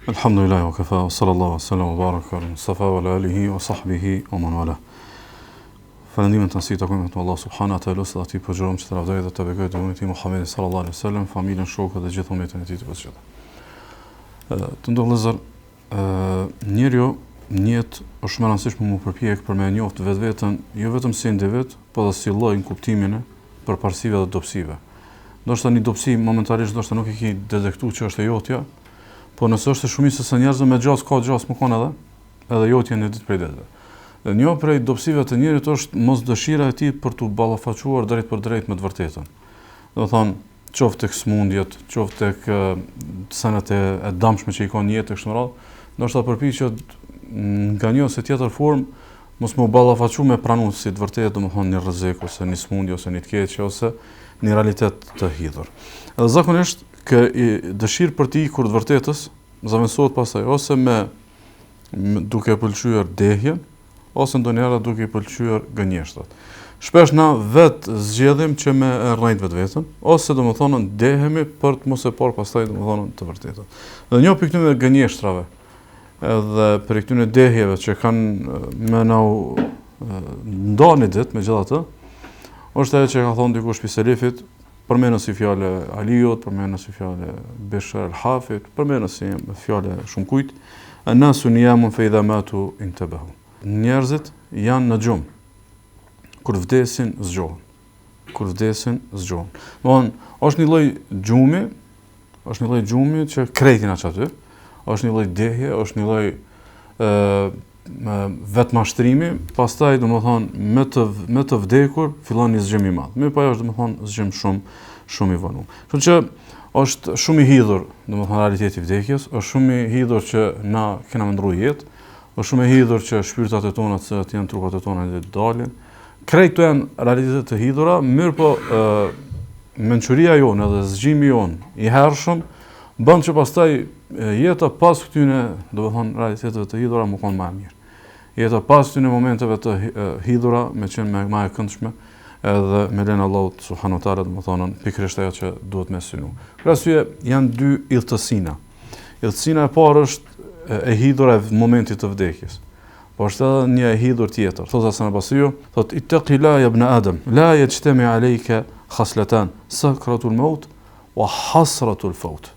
Alhamdulillah wa kafa, wa sallallahu wa sallam wa baraka ala Mustafa wa ala alihi wa sahbihi wa man wala. Falëndimin të nësi të kujme të Allah subhanahu wa ta'ala, së dhe ati përgjërëm që të rafdoj dhe të begoj të unit i Muhammedi sallallahu alaihi sallam, familjen, shokët dhe gjithë umetën e ti të përgjërë. Të ndohë lëzër, njerëjo njët është më rëndësishme mu përpjek për me njoftë vetë vetën, jo vetëm si individ, po dhe si lloj në kuptimin e përparësive dhe dopsive. Do shta një dopsi momentalisht do shta nuk i ki detektu që është e jotja, po nëse është e shumicës së njerëzve me gjas ka gjas më kanë edhe jotja në ditë prej ditëve. Dhe një prej dopsive të njerit është mos dëshira e tij për të ballafaquar drejt për drejt me të vërtetën. Do thonë, qoftë tek smundjet, qoftë tek senet e dëmshme që i kanë jetë kështu me radhë, ndoshta përpiqet nga një ose tjetër formë mos më ballafaqu me pranuar si të vërtetë, domethënë një rrezik ose një smundje ose një të keqe ose një realitet të hidhur. Edhe zakonisht dëshirë për të ikur të vërtetës zaventësohet pastaj ose me duke pëlqyer dehjen ose ndonjëherë duke pëlqyer gënjeshtrat. Shpesh na vetë zgjedhim që me rrejt vetën, ose domethënë ndehemi për të mos e parë pastaj domethënë të vërtetën. Dhe një pikë këtyre gënjeshtrave edhe për këtyre dehjeve që kanë më na ndani ditë megjithatë, është ajo që ka thonë dikush pi selefit, përmendën si fjale Aliut, përmendën si fjale Bishr al-Hafit, përmendën si fjale shumë kujt, an-nasu niyamun fa idha matu intabahu. Njerëzit janë në gjumë, kur vdesin zgjohen. Kur vdesin zgjohen. Domthon, është një lloj gjumi që krejtin aq aty, është një lloj dehje, është një lloj vetmashtrimi, pastaj domethënë me të vdekur fillon një zgjim i madh. Mirë, po ajo është domethënë zgjim shumë i vonuar. Kështu që është shumë i hidhur domethënë realiteti i vdekjes, është shumë i hidhur që na kena ndruar jetë, është shumë i hidhur që shpirtat e tona që janë trupat e tona dhe dalin. Krejt këto janë realitete të hidhura, mirë po mençuria jonë edhe zgjimi jonë i hershëm bën që pastaj jeta pas këtyre domethënë realiteteve të hidhura më kon më e mirë. Jeta pas këtyre momenteve të hidhura me qenë më e këndshme edhe me lenë Allahut subhanahu wa taala domethënë pikërisht ajo që duhet me synu. Për arsye janë dy idhtësina. Idhtësina e parë është e hidhura e momentit të vdekjes. Po është edhe një e hidhur tjetër. Thotë Hasan al-Basriu, thotë ittaqila ya ibn Adam, la yajtami alayka khaslatan, sakratul maut wa hasratul faut.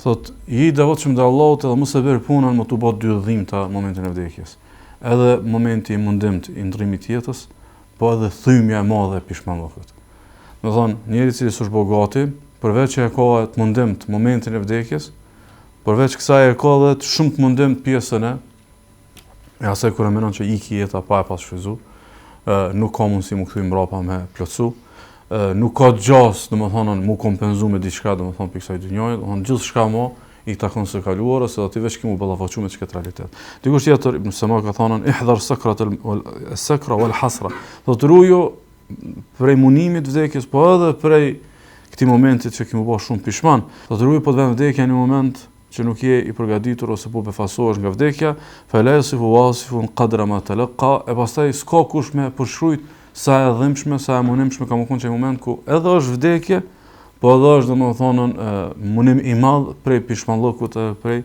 Thotë i devotshëm ndaj Allahut edhe mos e bëj punën më të bëj dy dhimbta momentin e vdekjes. Edhe momenti i mundimt i ndrrimit të jetës, po edhe thymja e madhe e pishmallokut. Do thonë, njëri i cili është bogati, përveç që e ka të mundimt momentin e vdekjes, përveç kësaj e ka edhe shumë të mundimt pjesën e asaj kur e mendon që iki jeta pa e pas shfryzu, nuk ka mundësi mu kthy mbrapa me plotsu, nuk ka gjas, domethënë mu kompenzu me diçka, domethënë për kësaj dynjaje, domethënë gjithçka më i takon së kaluara, se aty veç kimu ballafaqu me çka realitet. Dikush tjetër Ibn Sema ka thënë ihdhar sakra wal hasra. Do të ruaju prej munimit vdekjes, po edhe prej këtij momentit që kimu bë shumë pishman. Do të ruaju po të vën vdekja në një moment që nuk je i përgatitur ose po befasohesh nga vdekja, fa la yasifu wasifun qadra ma talaqa, e pastaj s'ka kush me përshkruajt sa e dhimbshme, sa e munimshme ka më qenë çaj moment ku edhe është vdekje, po edhe është domethënë munim i madh prej pishmallokut, prej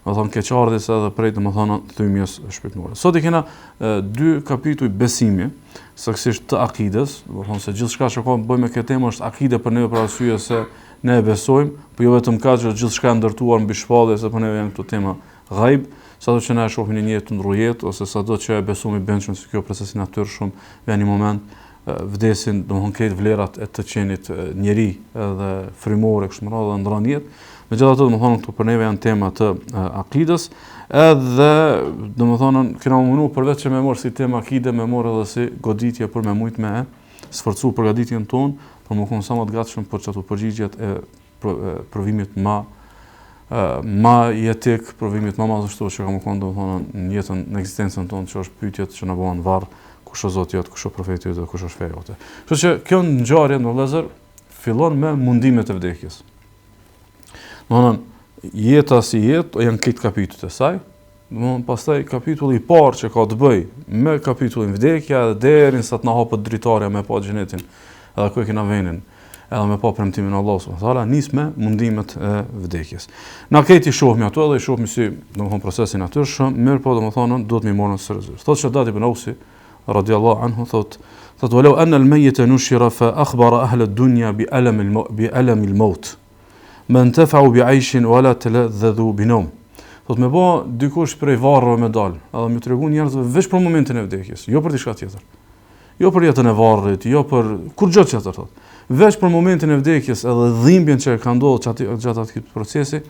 domethënë keqardhjes edhe prej domethënë thymjes shpirtërore. Sot i kena dy kapituj besimi, saktësisht të akides, domethënë se gjithçka që ka të bëjë me këtë temë është akide për ne për arsye se ne e besojmë, po jo vetëm kaq që gjithçka ndërtuar mbi shpallje, se po ne janë këto tema ghaib, sado që na e shohim në një jetë të ndrujet ose sado që e besojmë bëndshëm se kjo procesi natyrshëm vjen një moment vdesin domthon këtë vlerat e të qenit njeri edhe frymore kështu më radhë ndron jetë. Megjithatë domthon këto për neve janë tema të akides, edhe domthon kena mundu përveç që më mor si tema akide, më mor edhe si goditje për më shumë me sforcu përgatitjen tonë, për më konë sa më të gatshëm për çato përgjigjet e provimit ma jetik, provimit ma madhështor që ka më konë domethënë në jetën, në ekzistencën tonë, që është pyetjet që na bëhen varr, kush është Zoti jot, kush është profeti jot, kush është feja jote. Kështu që kjo ngjarje në vëllezër fillon me mundimet e vdekjes. Domethënë jeta si jetë janë këtë kapitujt e saj. Domethënë pastaj kapitulli i parë që ka të bëj me kapitullin vdekja deri sa të na hapet dritarja me pa xhenetin, edhe ku e kena venin. edhe me pa premtimin e Allahut subhanahu wa taala, nis me mundimet e vdekjes. Na këti shohim ato edhe i shohim si, domethënë procesin natyrshëm, mirë po domethënë duhet më marrën seriozisht. Thotë Shaddad ibn Ausi radiallahu anhu, thotë walau anna al-mayyita nushira fa akhbara ahla ad-dunya bi alam al-maut ma intafa'u bi 'ayshin wala taladhadhu bi nawm. Thotë me bë dikush prej varreve me dal, edhe më tregon njerëzve veç për momentin e vdekjes, jo për diçka tjetër. Jo për jetën e varrit, jo për kur gjë tjetër thotë. Veç për momentin e vdekjes edhe dhimbjen që ka ndodhur gjatë atij procesi,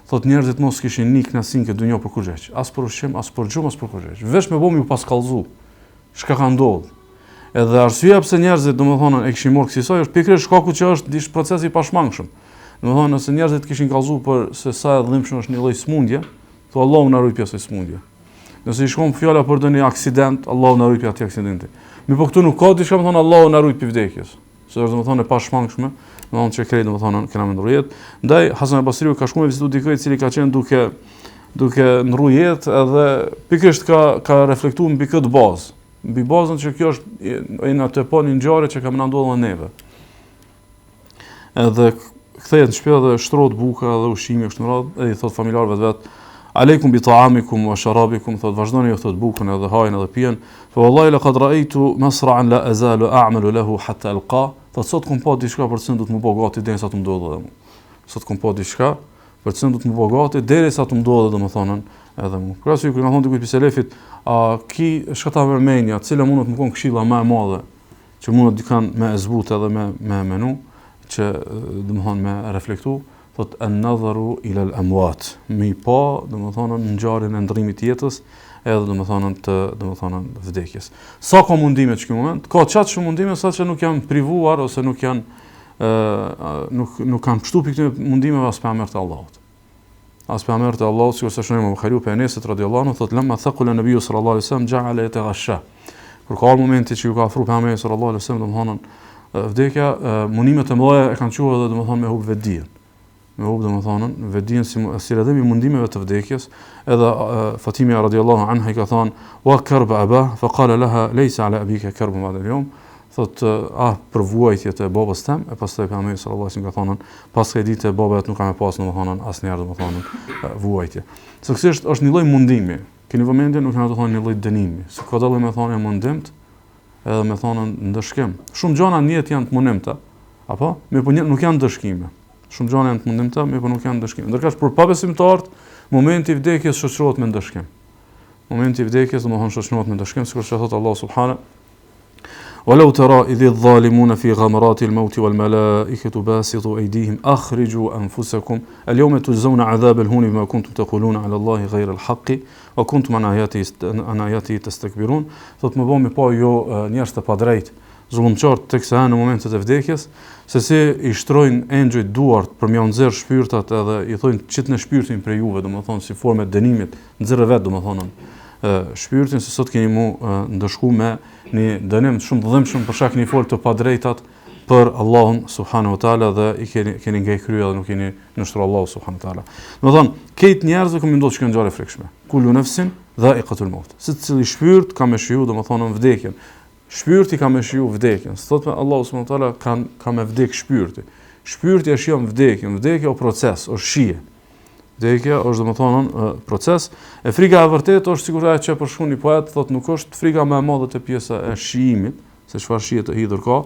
thotë njerëzit mos kishin nik nasin këtë dunjë për kurrë, as për ushqim, as për gjumë, as për kurrë. Veç me bëmi u paskallzu. Çka ka ndodhur. Edhe arsyeja pse njerëzit domethënë e kishin marrë kësaj është pikërisht shkaku që është diç procesi i pashmangshëm. Domethënë nëse njerëzit kishin kallëzuar për se sa e dhimbshëm është një lloj smundje, thotë Allahu na ruaj pjesë smundje. Nëse i shkon fjala për ndonjë aksident, Allahu na ruaj pjesë atij aksidenti. Mi po këtu nuk ka diçka më thonë Allahu na ruaj pi vdekjes. Se është domethënë e pashmangshme, domethënë që krejt domethënë kena me ndrujet. Ndaj Hasan al-Basriu ka shkuar me vizitu dikë i cili ka qenë duke ndrujet edhe pikërisht ka reflektuar mbi këtë bazë. Mbi bazën që kjo është në atë po një ngjarje që ka më ndodhur neve. Edhe kthehet në shtëpi dhe shtrohet buka dhe ushqimi kështu në radhë, edhe i thot familjarëve vet, aleikum bi ta'amikum wa sharabikum, thot vazhdoni ju thot bukën edhe hajin edhe pijen, fa wallahi laqad ra'aytu masra'an la azalu a'malu lahu hatta alqa, thot sot kum pa diçka për të cilën do të më bëj gati derisa të më ndodhë edhe mua. Sot kum pa diçka për të cilën do të më bëj gati derisa të më ndodhë domethënë edhe mua. Krahasoj kur na thon dikujt selefit, a ki shkata vërmenja, cila mund të më kon këshilla më e madhe që mund të kanë me zbut edhe me menu, që domethënë me reflektu, thot an-nadharu ila al-amwat. Mi pa domethënë në ngjarjen e ndrimit të jetës, edhe domethënë vdekjes. Sa ka mundime në këtë moment? Ka çat shumë mundime sa që nuk janë privuar ose nuk janë nuk kanë pështu për këtyre mundimeve as pejgamber të Allahut. As pejgamber të Allahut, sikur sa shohim Buhariu pe Enesit radhiyallahu anhu, thot lamma thaqala an-nabiy sallallahu alaihi wasallam ja'ala yataghasha. Kur ka momenti që ju ka afruar pejgamberi sallallahu alaihi wasallam domethënë vdekja, mundimet e mëdha e kanë quajtur edhe domethënë me hub vetdijen. Me hub domethënë vetdijen si edhe me mundimeve të vdekjes, edhe Fatimia radhiyallahu anha i ka thënë wa karba aba fa qala laha laysa ala abika karbu ba'da al-yawm. Thot për vuajtjet e babës tëm, e pastaj pejgamberi sallallahu alaihi wasallam ka thënë pas kësaj dite baba nuk ka më pas domethënë asnjëherë domethënë vuajtje. Suksesisht është një lloj mundimi. Keni vëmendje nuk kanë të thonë një lloj dënimi. Se ka dalë me thonë mundimt, edhe me thonë ndëshkim. Shumë gjëra në jetë janë të mundimta, apo? Me po nuk janë ndëshkime. Shumë gjëra janë të mundimta, me po nuk janë ndëshkime. Ndërkësh për pabesimtarët, momenti i vdekjes shoqërohet me ndëshkim. Momenti i vdekjes domethënë shoqërohet me ndëshkim, sikur që thot Allah subhanahu ولو ترى إذ الظالمون في غمرات الموت والملائكة باسطوا أيديهم أخرجوا أنفسكم اليوم تجزون عذاب الهون بما كنتم تقولون على الله غير الحق وكنتم عن آياته تستكبرون. Thot më bëmi pa jo njerëz të padrejt, zullumçar teksa në momentet e vdekjes, se si i shtrojnë engjëjt duart për m'ia nxjerr shpirtat edhe i thonë çit në shpirtin për juve, domethënë si formë dënimit, nxjerrë vet domethënë shpirtin se sot keni mu ndëshku me një dënim shumë të dhimbshëm për shkak një fol të padrejtat për Allahun subhanahu wa taala dhe i keni ngej krye dhe nuk keni nështruar Allahu subhanahu wa taala. Domethënë, këtë njerëzve kanë ndodhur që kanë ngjarje frikshme. Kullu nafsin dha'iqatul maut. Secili shpirt ka me shiju domethënë vdekjen. Shpirti ka me shiju vdekjen. Thotë Allahu subhanahu wa taala ka me vdek shpirti. Shpirti e shijon vdekjen. Vdekja është proces, është shije. Vdekja është domethënë proces. E frika e vërtetë është sigurisht ajo që përshkruan një poet, thotë nuk është frika më e madhe te pjesa e shijimit, se çfarë shije të hidhur ka,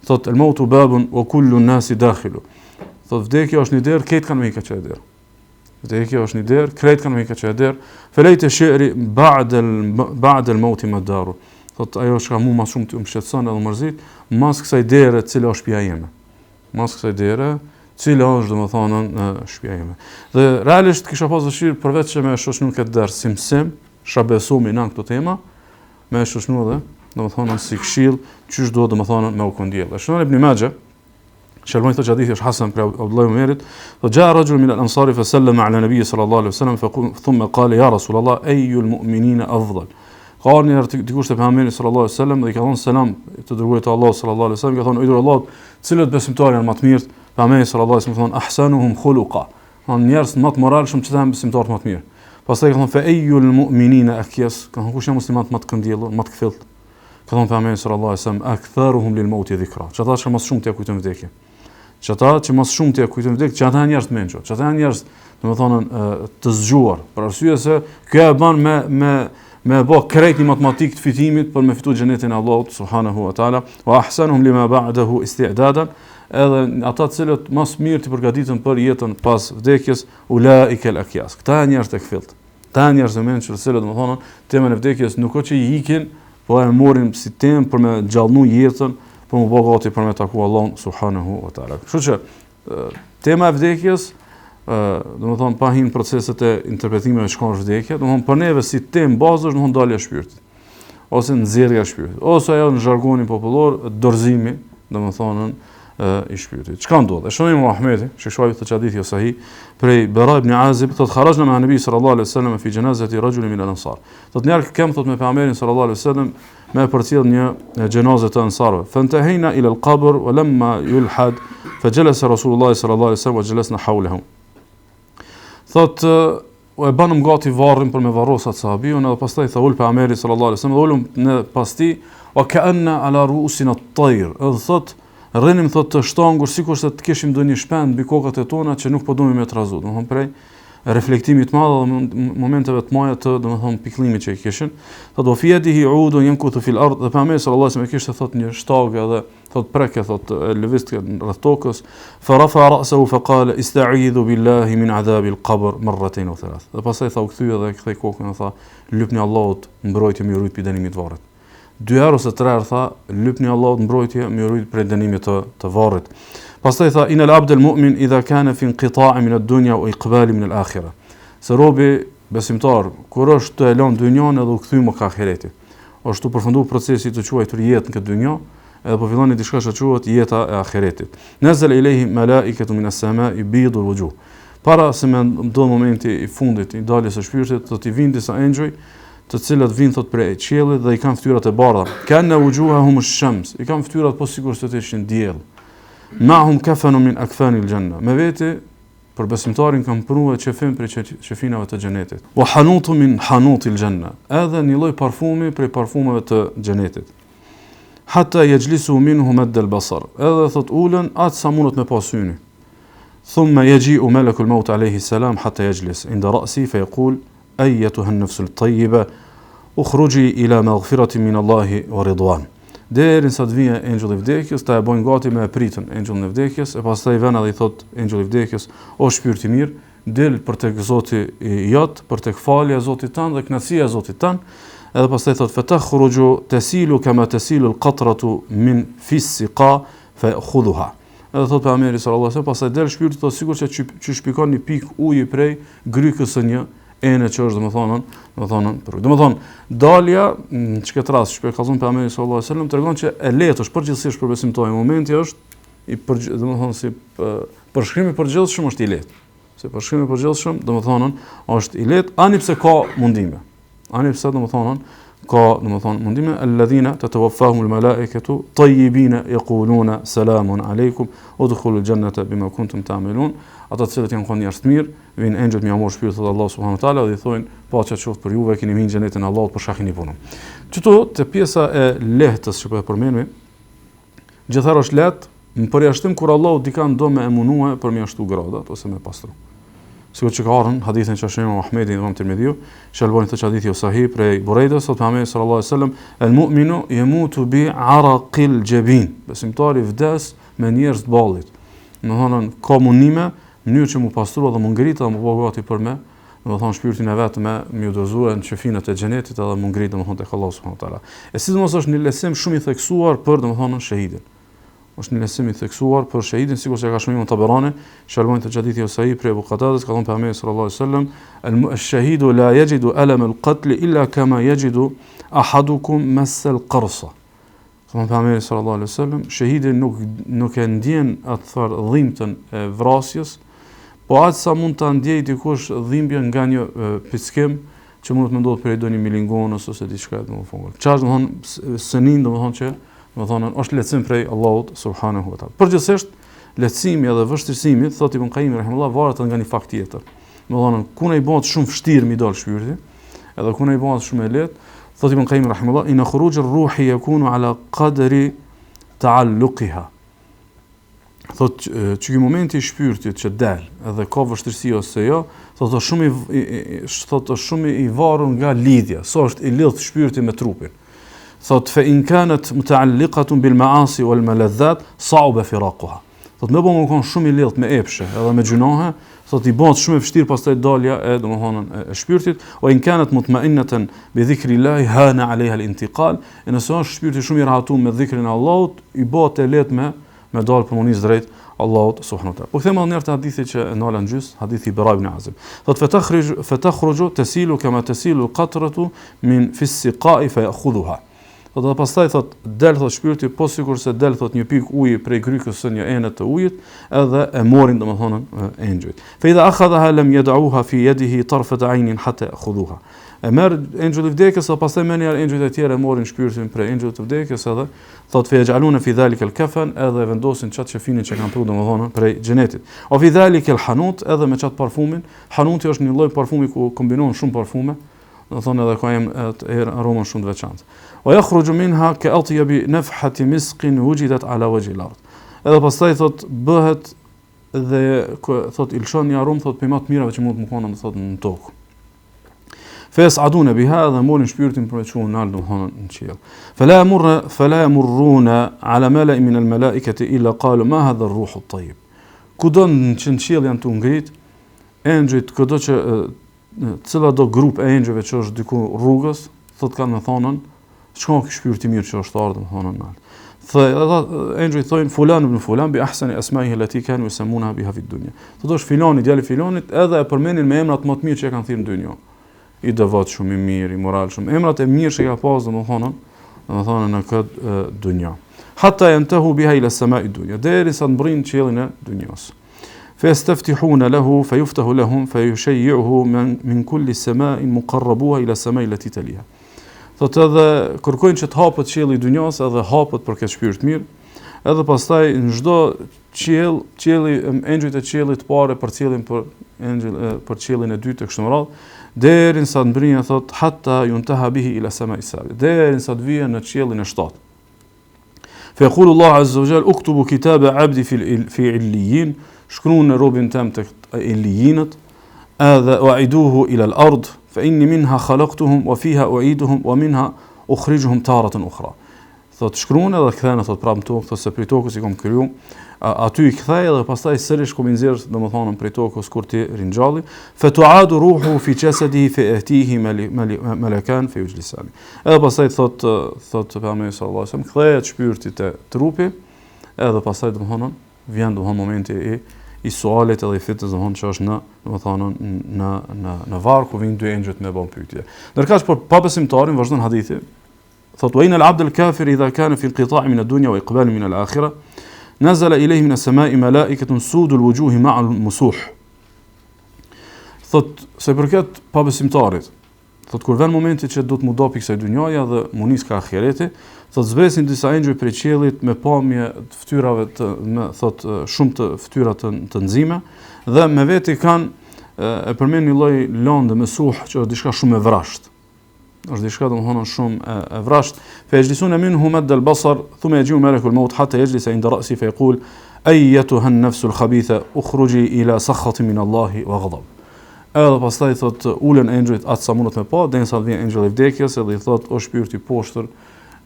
thotë el mautu babun wa kullu an-nasi dakhilu. Thotë vdekja është një derë, këtë kanë me ikë çaj derë. Vdekja është një derë, këtë kanë me ikë çaj derë. Felejt shi'ri ba'da al-maut madaru. Thotë ajo që mua më shumë të më shqetëson edhe mërzit, mas kësaj dere e cila është shtëpia jeme. Mas kësaj dere cila është domethënë shtëpia ime. Dhe realisht kisha pas dëshirë përveç që me shoqënu këtë ders simsim, shabesumi në këto tema, me shoqënu edhe domethënë si këshill, çish duhet domethënë me u kondjell. Shënon Ibn Majah, shërboi këtë hadithi është Hasan për Abdullah Umerit, fa jaa rajul min al-ansar fa sallama ala nabiy sallallahu alaihi wasallam fa thumma qala ya rasulullah ayu al-mu'minina afdal. Ka një dikush te pejgamberi sallallahu alaihi wasallam dhe i ka thënë selam të dërguarit të Allahut sallallahu alaihi wasallam, ka thënë ujdur Allahut, cilët besimtarë janë më të mirë? Pejgamberi sallallahu alaihi wasallam thonë ahsanuhum khuluqa. Janë njerëz më të moralshëm që janë besimtarë më të mirë. Pastaj ka thënë fa ayyul mu'minina akyas, ka thënë kush janë muslimanët më të këndjellur, më të kthillt. Ka thënë pejgamberi sallallahu alaihi wasallam aktharuhum lil maut dhikra. Çfarë që më shumë të kujtojnë vdekjen. që ata që mas shumë të kujtojnë vdekjen, që ata janë njerëz të mençur, që ata janë njerëz, domethënë të zgjuar, për arsye se kjo e bën me bë krejt një matematik të fitimit për me fitu xhenetin e Allahut subhanahu wa taala, wa ahsanuhum lima ba'dahu isti'dadan, edhe ata të cilët më së miri të përgatiten për jetën pas vdekjes, ulaika al-akyas. Këta janë njerëz të kthillt. Këta janë njerëz të mençur, të cilët domethënë temën e vdekjes nuk që i ikin, po e morin si temë për me gjallënu jetën, për më bë gati për me taku Allahun subhanahu wa taala. Kështu që tema e vdekjes, domethënë pa hin proceset e interpretimeve çka është vdekja, domethënë për neve si temë bazë është domethënë dalja e shpirtit, ose nxjerrja e shpirtit, ose ajo në jargonin popullor dorëzimi, domethënë i shpirtit. Çka ndodh? Shohim Muhamedi, shikoj këtë hadithi sahih prej Bara ibn Azib, thotë kharajna me Nabi sallallahu alaihi wasallam fi janazati rajulin min al-ansar. Thotë ne kem thotë me pejgamberin sallallahu alaihi wasallam me përcjell një xhenazë të ansarëve. Fantahina ila al-qabr wa lamma yulhad fajalasa Rasulullah sallallahu alaihi wasallam wa jalasna hawlahu. Thotë e banëm gati varrin për me varrosat sahabiun, edhe pastaj tha ul pejgamberi sallallahu alaihi wasallam, ulum në pasti wa ka'anna ala ru'usina at-tayr. Edhe thotë rrinim thotë të shtangur sikur se të kishim ndonjë shpend mbi kokat e tona që nuk po duhemi me trazu. Domethënë prej reflektimit të madh dhe momenteve të mëdha të domethënë pikëllimit që i kishin. Thotë fi yadihi 'udun yankuthu fil ard. Dhe pejgamberi sallallahu alaihi wasallam kishte thotë një shtagë edhe thotë preke thotë lëvizte rreth tokës. Fa rafa ra'sahu fa qala ista'idhu billahi min 'adhabi al-qabr marratayn aw thalath. Dhe pastaj tha u kthye dhe kthej kokën dhe tha lutni Allahut mbrojtje më rrit pi dënimit të varrit. 2 herë ose 3 herë tha lutni Allahut mbrojtje më rrit prej dënimit të varrit. Pastaj tha inal abd al-mu'min idha kana fi inqita' min ad-dunya wa iqbal min al-akhirah. Se robi besimtar kur është të lënë dynjan edhe u kthy më ka ahiretit. Ashtu përfundu procesi të quajtur jetë në këtë dynjë, edhe po fillon diçka që quhet jeta e ahiretit. Nazal ilayhi malaikatu min as-sama'i bidu al-wujuh. Para se me do momenti i fundit i daljes së shpirtit, do t'i vinë disa engjëj të cilët vinë thot prej qiellit dhe i kanë fytyrat e bardha. Kana wujuhahum ash-shams. I kanë fytyrat po sigurisht të ishin diell. Ma'hum kafanu min akfani al-janna. Me vete për besimtarin kanë pruar çefin prej çefinave të xhenetit. Wa hanutu min hanuti al-janna. Edhe një lloj parfumi prej parfumeve të xhenetit. Hatta yajlisu minhu madd al-basar. Edhe thot ulën atë sa mundet me pas syni. Thumma yaji'u malakul maut alayhi salam hatta yajlis inda ra'si fa yaqul أيتها النفس الطيبة اخرجي إلى مغفرة من الله ورضوان. Deri sa të vijë engjulli i vdekjes, ta e bojnë gati me pritën engjëllin e vdekjes, e pastaj vjen edhe i thot engjulli i vdekjes, o shpirt i mirë, del për tek Zoti i jot, për tek falja e Zotit tan dhe kënaqësia e Zotit tan. Edhe pastaj thot fatakhruju tasilu kama tasilu al-qatratu min fi as-siqa fa ya'khudha. Edhe thot pejgamberi sallallahu alaihi wasallam, pastaj del shpirti thot sikur që shpikon një pikë uji prej grykës së një ene që është domethënë dalja në këtë rast që kallzon pejgamberi sallallahu alajhi wasallam tregon që e lehtë është përgjithsisht për besimtarin momenti është i domethënë si përshkrimi i përgjithshëm është i lehtë. Si përshkrimi i përgjithshëm domethënë është i lehtë ani pse ka mundime. Ani pse domethënë ka mundime alladhina tatawaffahum almalaikatu tayyibina yaquluna salamun alaykum udkhulul jannata bima kuntum ta'malun. Ata të cilët janë njerëz të mirë, vinë engjëjt me amor shpirtit të Allahut subhanahu wa taala dhe i thonë paqja qoftë për juve, keni mirë xhenetin e Allahut për shkakun e punës. Këtu te pjesa e lehtës që po e përmendemi, gjithëherë është lehtë në përjashtim kur Allahu dikan do me emunue për me ashtu gradat ose me pastru. Sikur që ka ardhur hadithin që shënon Muhamedi ibn Tirmidhiu, shalboni të hadithi sahih prej Buraidas, thotë Muhamedi sallallahu alaihi wasallam, el-mu'minu yamutu bi araqil jabin. Besimtari vdes me njerëz të ballit. Domethënë ka mundime mënyrë që mu pastrua dhe mu ngritë dhe mu bogati për me, domethënë shpirtin e vetë me më udhëzuar në qefinat e xhenetit edhe mu ngritë domethënë tek Allahu subhanahu wa taala. E sidomos është një lesim shumë i theksuar për domethënë shahidin. Është një lesim i theksuar për shahidin, sikur se ka shënuar Taberani, shalboni të hadithi sahih prej Abu Qatadas, ka thënë pejgamberi sallallahu alaihi wasallam, al-shahidu la yajidu alam al-qatl illa kama yajidu ahadukum massa al-qarsa. Pejgamberi sallallahu alaihi wasallam, shahidi nuk e ndjen atë dhimbjen e vrasjes, po atë sa mund ta ndjej dikush dhimbjen nga një pickim që mund të ndodhë për një milingonës ose diçka domethënë. Çfarë domethënë sënin domethënë që domethënë është lehtësim prej Allahut subhanahu wa taala. Përgjithsisht lehtësimi edhe vështirësimi, thotë Ibn Qayyim rahimahullah, varet nga një fakt tjetër. Domethënë ku ne i bëhet shumë vështirë mi dal shpirti, edhe ku ne i bëhet shumë e lehtë, thotë Ibn Qayyim rahimahullah, inna khuruj ar-ruhi yakunu ala qadri ta'alluqiha. thot që ky momenti i shpirtit që del, edhe ka vështirësi ose jo, thot është shumë i varur nga lidhja, sa është i lidh shpirti me trupin. Thot fa in kanat muta'alliqatun bil ma'asi wal maladhat sa'ba firaquha. Thot më bëmë kon shumë i lidh me epshe edhe me gjunohe, thot i bëhet shumë e vështirë pastaj dalja e domethënë e shpirtit, o in kanat mutma'innatan bi dhikrillah hana 'alayha al-intiqal, nëse është shpirti shumë i rahatuar me dhikrin e Allahut, i bëhet e lehtë me dalë për munis drejt Allahut subhanahu wa taala. Po kthejmë edhe në hadithi që nala në gjys, hadithi Bara ibn Azib. Thot fatakhruju tasilu kama tasilu al-qatratu min fi as-siqa'i fa ya'khudhuha. Thot edhe pastaj thot del thot shpirti po sikur se del thot një pikë uji prej grykës së një ene të ujit, edhe e morin domethënë engjëjt. Fa idha akhadhaha lam yad'uha fi yadihi tarfat 'aynin hatta ya'khudhuha. E merr engjëlli i vdekjes, dhe pastaj me njëherë engjëjt e tjerë e morin shpirtin prej engjëllit të vdekjes, edhe thot fe yaj'aluna fi dhalika al-kafan, edhe vendosin çat çefinin që kanë pru domethënë prej xhenetit. O fi dhalika al-hanut, edhe me çat parfumin. Hanuti është një lloj parfumi ku kombinohen shumë parfume, domethënë edhe ka aromën shumë të veçantë. Wa yakhruju minha ka atyabi nafhati misqin wujidat ala wajhi al-ard. Edhe pastaj thot bëhet dhe thot ilshon një aromë thot për më të mirave që mund të mkon thot në tokë. فيصعدون بها هذا مول شبيرتين برشون نالدو هون نشيل فلا يمرون على ملأ من الملائكة إلا قالوا ما هذا الروح الطيب. كودون نشيل janë tu ngrit, engjëjt kudo që cila do grup e engjëjve që është diku rrugës, thot kanë me thonën, çka ky shpirt i mirë që është ardhur thonën nalt. Engjëjt thonë fulan ibn fulan bi ahsani asma'ihi allati kanu yusammunaha biha fi dunya. Thot është filani djali filanit, edhe e përmendin me emrat më të mirë që kanë thënë në dynjë. I devot shumë i mirë, i moral shumë. Emrat e mirë që ka pas domethënë në këtë dunja. Hatta yantahu biha ila as-sama'i dunya. Derisa mbrin qiellin e dunjos. Fayastaftihuna lahu fayuftahu lahum fayushayyi'uhu min kulli sama'in muqarrabuha ila as-sama'i allati taliha. Thotë edhe kërkojnë që të hapet qielli i dunjos, edhe hapet për këtë shpirt mirë. Edhe pastaj në çdo qielli engjëjt e qiellit parë për qiellin për qiellin e dytë kështu me radhë. Derin sa të mbrinja thot hatta yuntaha bihi ila sama'i sabi. Derin sa të vijë në qiellin e 7. Fa yaqulu Allah azza wa jalla uktubu kitaba 'abdi fi 'illiyin, shkruani robën tim tek illiyinat, hadha wa'iduhu ila al-ard fa inni minha khalaqtuhum wa fiha u'iduhum wa minha ukhrijuhum taratan ukhra. Thot shkruani edhe kthehen thot prapë tokë, thot se prej tokës I kam kriju, aty I kthej dhe pastaj sërish kom I nxjerr domethënë prej tokës kur ti ringjalli, fa tu'adu ruhu fi jasadihi fa atihi malakan fi yujlisani. Edhe pastaj thot pejgamberi sallallahu alajhi wasallam kthehet shpirti te trupi, edhe pastaj domethënë vjen domethënë momenti I sualet edhe I fitës domethënë që është domethënë në varr ku vijnë dy engjëjt me bën pyetje. Ndërkaq për pabesimtarin vazhdon hadithi. Thot wa inal abd al-kafir idha kana fi inqita' min ad-dunya wa iqbal min al-akhirah nazala ilayhi min as-sama'i mala'ikatun sudul wujuhi ma'a al-musuh. Thot se përket pabesimtarit. Thot kur vjen momenti që do të mudopi kësaj dunjaja dhe munis ka ahireti, thot zbresin disa engjëj prej qiellit me pamje të fytyrave thot shumë të fytyra të nxime dhe me veti kanë e përmend një lloj lëndë mesuh që është diçka shumë e vrasht. Është diçka domethënë shumë e vrasht. Fa yajlisuna minhu mad al-basar thumma yaji'u malakul maut hatta yajlisa 'inda ra'si fa yaqul ayyatuha an-nafsu al-khabitha ukhruji ila sakhatin min Allah wa ghadab. Edhe pastaj thot ulën engjëjt atë sa mundet me pa, derisa vjen engjëlli I vdekjes edhe I thot o shpirti I poshtër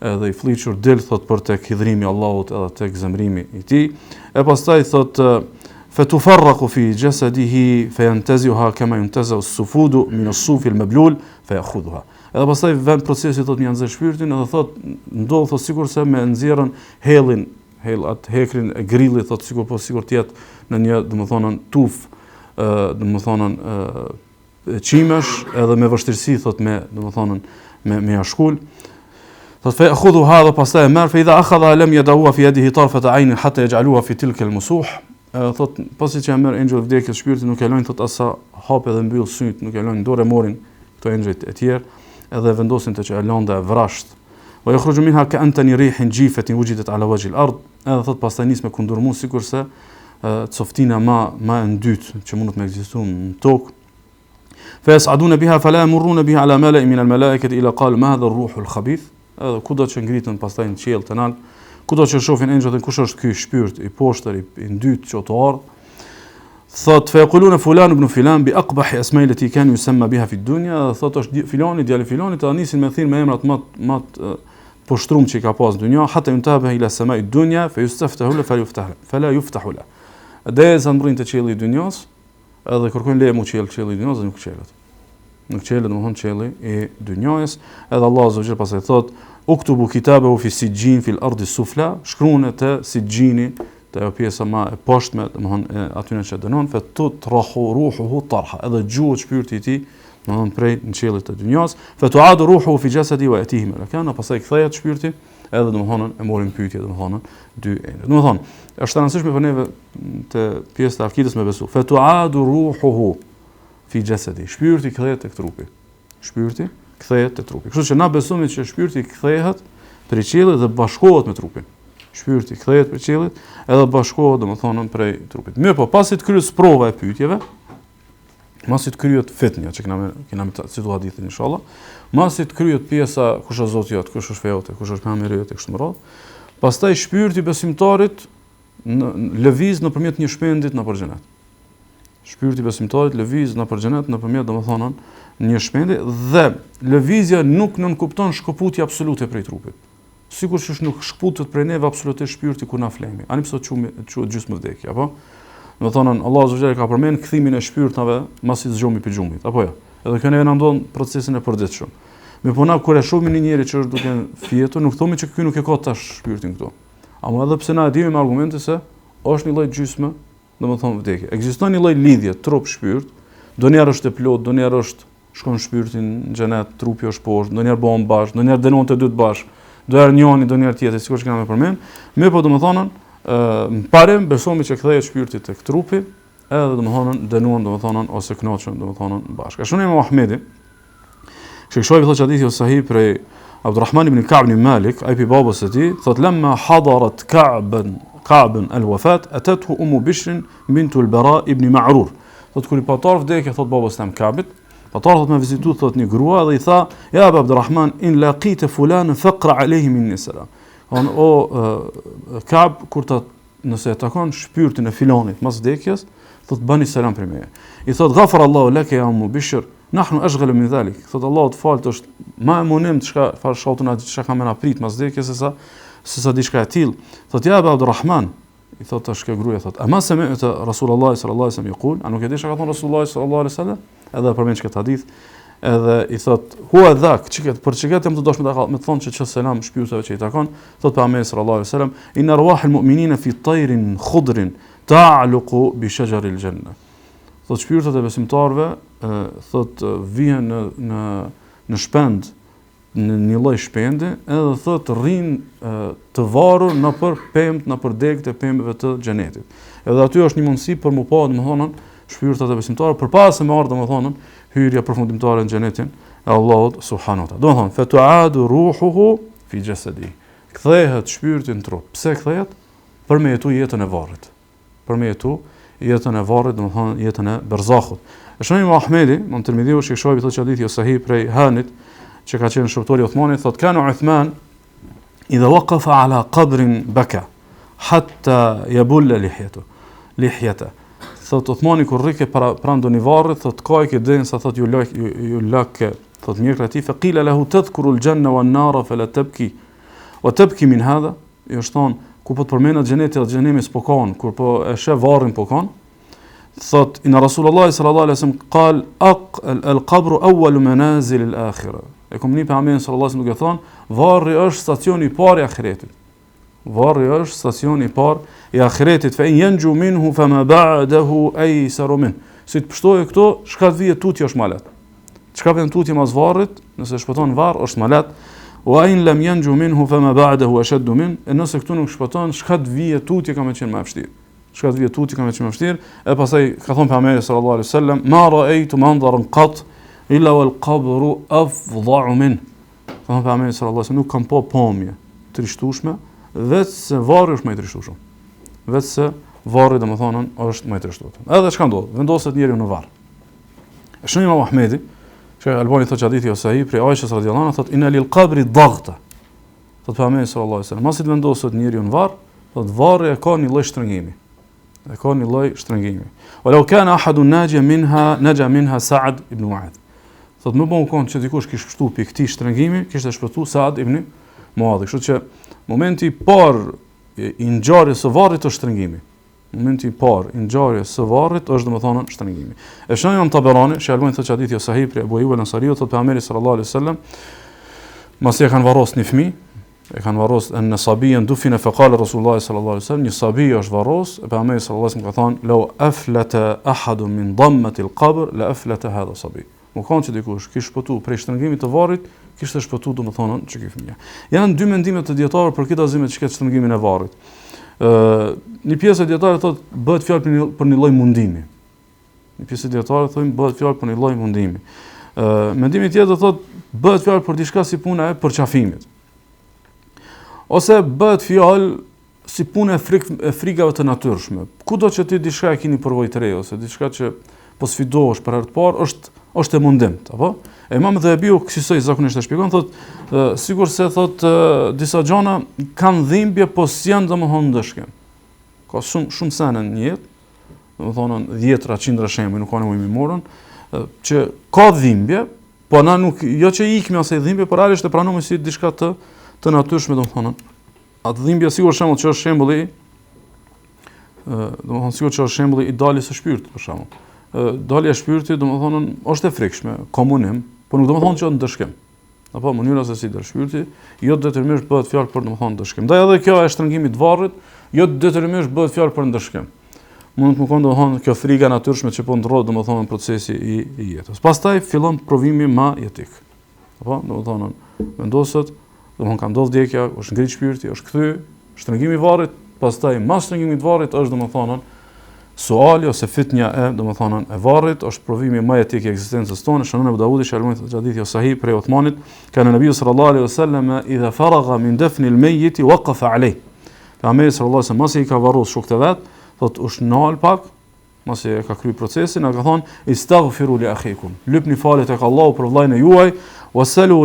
edhe I fliqur del thot për tek hidhrimi I Allahut edhe tek zemrimi I tij. E pastaj thot fatufarraqu fi jasadihi fayantazi'uha kama yantazi'u as-sufudu min as-sufi al-mablul fayakhudhuha. Edhe pastaj vjen procesi thot një nxjerr shpirtin edhe thot ndodh thot sikurse me nxjerrën hellin atë hekrin e grillit thot sikur të jetë në një domethënë tuf domethënë qimesh edhe me vështirësi thot me domethënë me ashkull. Thot fa ya'khudhu hadha pastaj merr fa idha akhadha lam yadahu fi yadihi tarfat 'ayn hatta yaj'aluha fi tilka al-musuh. Thot pasi që merr engjëll vdekjes shpirtin nuk e lajn thot asa hap edhe mbyll syt, nuk e lajn dorë morin këto engjëjt e tjerë edhe vendosin të që e lënda e vrasht. Wa yakhruju minha ka'antani rihin jifatin wujidat 'ala wajhi al-ard. Edhe thot pastaj nis me kundërmu sikurse coftina ma e ndyt që mund të ekzistojë në tokë. Fa yas'aduna biha fala yamurruna biha 'ala mala'in min al-mala'ikati ila qala ma hadha ar-ruhu al-khabith. Edhe kudo që ngritën pastaj në qiell të lart, kudo që shohin engjëllët, kush është ky shpirt i poshtër i dytë që të ardh. Thot fayaquluna fulan ibn fulan bi aqbah asma'i allati kan yusamma biha fi dunya, thot është filani djali filani, të nisin me thirr me emrat më poshtrum që ka pas në dunja, hatta yuntabaha ila sama'i dunya fa yustaftahu la fala yuftahu la. Dhe zëmbrin të qiellit i dunjos, edhe kërkojnë leje mu qielli i dunjos dhe nuk qelet. Nuk qelet, domethënë qielli i dunjos, edhe Allah azza wa jalla pastaj thot uktubu kitabahu fi sijjin fil ardi sufla, shkruani te sijjini, te ajo pjesa më e poshtme, domethënë aty në që dënon, fa tutrahu ruhuhu tarha, edhe gjuhet shpirti i tij, domethënë prej në qiellit të dunjos, fa tu'adu ruhuhu fi jasadi wa yatihi malakan, pastaj kthehet shpirti, edhe domethënë e morin pyetje domethënë dy enët. Domethënë është e rëndësishme për neve të pjesë të akidës me besu. Fa tu'adu ruhuhu fi jasadi, shpirti kthehet tek trupi. Shpirti kthehet te trupi. Kështu që na besojmë që shpirti kthehet prej qiellit dhe bashkohet me trupin. Shpirti kthehet prej qiellit edhe bashkohet domethënë prej trupit. Mirë, po pasi të kryes prova e pyetjeve, pasi të kryet fitnia që kena me citu hadithin inshallah, pasi të kryet pjesa kush është Zoti jot, kush është feja jote, kush është pejgamberi jot e kështu me radhë, pastaj shpirti besimtarit lëviz nëpërmjet një shpendit nëpër xhenet. Shpirti besimtarit lëviz nëpër xhenet nëpërmjet domethënë një shpendi dhe lëvizja nuk nënkupton shkëputje absolute prej trupit. Sikur që nuk shkputet prej neve absolutisht shpirti kur na flemi. Ani pse quhet gjysmëvdekje, apo? Domethënë Allah azza wa jalla ka përmend kthimin e shpirtave masi zgjomi për gjumit, apo jo? Edhe kjo neve na ndon procesin e përditshëm. Me puna kur e shohim një njeri që është duke fjetur, nuk thomi që ky nuk e ka tash shpirtin këtu. Ama edhe pse na e dimi me argumente se është një lloj gjysmë, domethënë vdekje. Ekziston një lloj lidhje trup-shpirt, donjëherë është e plot, donjëherë është shkon shpirtin në xhenet, trupi është poshtë, donjëherë bëhen bashkë, donjëherë dënon të dy të bashkë. Doher njëri, donjëherë tjetri, sikur që kemi përmend. Me po domethënë, parim besomi që kthehet shpirti tek trupi, edhe domethënë dënuan domethënë ose kënaqen domethënë bashkë. Shoni Imam Ahmedi, që shohim thotë hadithi sahih prej Abdurrahman ibn Ka'b ibn Malik, ai pi babës së tij, thotë lamma hadarat Ka'b al-wafat, atathu Bishr bint al-Bara ibn Ma'rur. Thotë kur i patar vdekje, thotë babës tam Ka'bit, patar thotë me vizitu thotë një grua dhe i tha, ja Abdurrahman in laqita fulan faqra alayhi minni salam. O Ka'b kur nëse e takon shpirtin e filanit mas vdekjes, thotë bani selam për meje. I thotë ghafara Allahu laka ya Bishr, nahnu ashghalu min dhalik. Thotë Allahu të falë, është më e munim çka fashotun atë çka kam na prit mas vdekjes se sa diçka e tillë. Thotë ja Abdurrahman, i thotë tash kjo gruaja thotë, ama sami'ta Rasulullah sallallahu alaihi wasallam yqul, a nuk e di çka ka thonë Rasulullah sallallahu alaihi wasallam? Edhe përmend këtë hadith, edhe i thot huwa dhak, për çiket jam të dosh me të thonë që selam shpirtave që i takon, thot pejgamberi sallallahu alaihi wasallam, inna arwahul mu'minina fi tayrin khudrin ta'luqu bi shajaril janna. Thot shpirtat e besimtarëve thot vijnë në shpend, në një lloj shpendi, edhe thot rrin të varur nëpër pemë, nëpër degët e pemëve të xhenetit. Edhe aty është një mundësi për mu pa domethënë shpirtat e besimtarëve përpara se më ardh domethënë hyrja përfundimtare në xhenetin e Allahut subhanahu wa taala. Domethënë fa tu'adu ruhuhu fi jasadi. Kthehet shpirti në trup. Pse kthehet? Për me jetu jetën e varrit. Për me jetu jetën e varrit, domethënë jetën e berzakhut. Shohim Ahmedi, në Tirmidhiu që shohim thotë hadithi sahih prej Hanit, që ka qenë shërtori Uthmanit, thotë kana Uthman idha waqafa ala qabrin baka hatta yabulla lihyata. Thotë Uthmani kur rrike pranë ndonjë varri, thotë ka që densa thotë ju lak thotë mjekra e tij, fa qila lahu tadhkuru al-janna wan-nara fala tabki wa tabki min hadha, jo thon ku po të përmendet xheneti dhe xhenemi s'po kanë, kur po e sheh varrin po kanë. Thotë inna Rasulullah sallallahu alaihi wasallam qal al-qabru awwal manazil al-akhirah. E komuni pejgamberi sallallahu alaihi wasallam duke thonë, varri është stacioni i parë i ahiretit. Varri është stacioni i parë i ahiretit, fa in yanju minhu fama ba'dahu aysaru min. Si të pështojë këto, çka të vije tutje është malet. Çka vjen tutje mas varrit, nëse shpëton varr është malet. Wa in lam yanju minhu fama ba'dahu ashaddu min. Nëse këtu nuk shpëton, çka të vije tutje ka më qenë më e vështirë. Çka të vije tutje ka më qenë më e vështirë. E pastaj ka thonë pejgamberi sallallahu alaihi wasallam, ma ra'aytu manzaran qat illa wal qabru afdha'u min. Ka thonë pejgamberi sallallahu alaihi wasallam, nuk kam pa pamje trishtueshme, vetë se varri është më i trishtueshëm. Vetë se varri domethënë është më i trishtueshëm. Edhe çka ndodh? Vendoset njeriu në varr. Shohim Imam Ahmedi, që Albani thotë hadithi ose ai prej Aishës radhiyallahu anha thotë inna lil qabri daghta. Thot pejgamberi sallallahu alaihi wasallam, mos i vendoset njeriu në varr, thot varri e ka një lloj shtrëngimi. E ka një lloj shtrëngimi. Walau kana ahadun naja minha Sa'd ibn Mu'adh. Thot më bon kon që dikush kishte shtu pikë këtij shtrëngimi, kishte shpëtuar Sa'd ibn Mu'adh. Kështu që momenti i parë i ngjarjes së varrit është shtrëngimi. Momenti i parë i ngjarjes së varrit është domethënë shtrëngimi. E shon Imam Taberani, shjalmon thotë hadithi jo sahih për Abu Ayyub al-Ansari, thotë pejgamberi sallallahu alaihi wasallam, mos e kanë varros një fëmijë, e kanë varros an sabiyan dufina fa qala Rasulullah sallallahu alaihi wasallam, një sabi është varros, e pejgamberi sallallahu alaihi wasallam ka thënë, "Law aflata ahadun min dammati al-qabr la aflata hadha sabi." Më kanë që dikush kishte shpëtuar prej shtrëngimit të varrit, kishte shpëtuar domethënë çka ky fëmijë. Janë dy mendime të dietarëve për këtë azime që ka shtrëngimin e varrit. Një pjesë e dietarëve thotë bëhet fjalë për një lloj mundimi. Një pjesë e dietarëve thonë bëhet fjalë për një lloj mundimi. Mendimi tjetër thotë bëhet fjalë për diçka si puna e përqafimit. Ose bëhet fjalë si punë e frikave të natyrshme. Kudo që ti diçka e keni përvojë të re ose diçka që po sfidohesh për herë të parë, është e mundim, apo? Imam Dhahabiu kësaj zakonisht e shpjegon, thotë sigur se thotë disa gjëra kanë dhimbje, po s'janë domosdoshmë ndëshkim. Ka shumë sene në jetë, domethënë 10 100 shembuj, nuk ka nevojë më morën, që ka dhimbje, po na nuk jo që ikmi asaj dhimbje, por realisht e pranojmë si diçka të natyrshme, domethënë. Atë dhimbje sigur shembull që është shembulli, domethënë sigur që është shembulli i daljes së shpirtit për shembull. Dalja e shpirtit domethënë është e frikshme, komunim, por nuk domethënë që është ndëshkim. Apo mënyra se si dal shpirti, jo detyrimisht bëhet fjalë për domethënë ndëshkim. Ndaj edhe kjo e shtrëngimit të varrit, jo detyrimisht bëhet fjalë për ndëshkim. Mund të më konë domethënë kjo frika natyrshme që po ndrohet domethënë në procesi i jetës. Pastaj fillon provimi ma jetik. Apo domethënë vendoset, domethënë ka ndodhur vdekja, është ngrit shpirti, është kthy, shtrëngimi i varrit, pastaj mas shtrëngimit të varrit është domethënë suali ose fitnja e domethënë e varrit, është provimi më etik i ekzistencës tonë. Shënon Abu Davudi shalmon hadithi sahih prej Uthmanit, kanë Nabiu sallallahu alaihi wasallam idha faragha min dafn al-mayyit waqafa alayh. Pejgamberi sallallahu alaihi wasallam mos i ka varros shokët e vet, thotë u shnal pak, mos e ka kryer procesin, ka thonë istaghfiru li akhikum. Lutni falë tek Allahu për vllajën e juaj, wasalu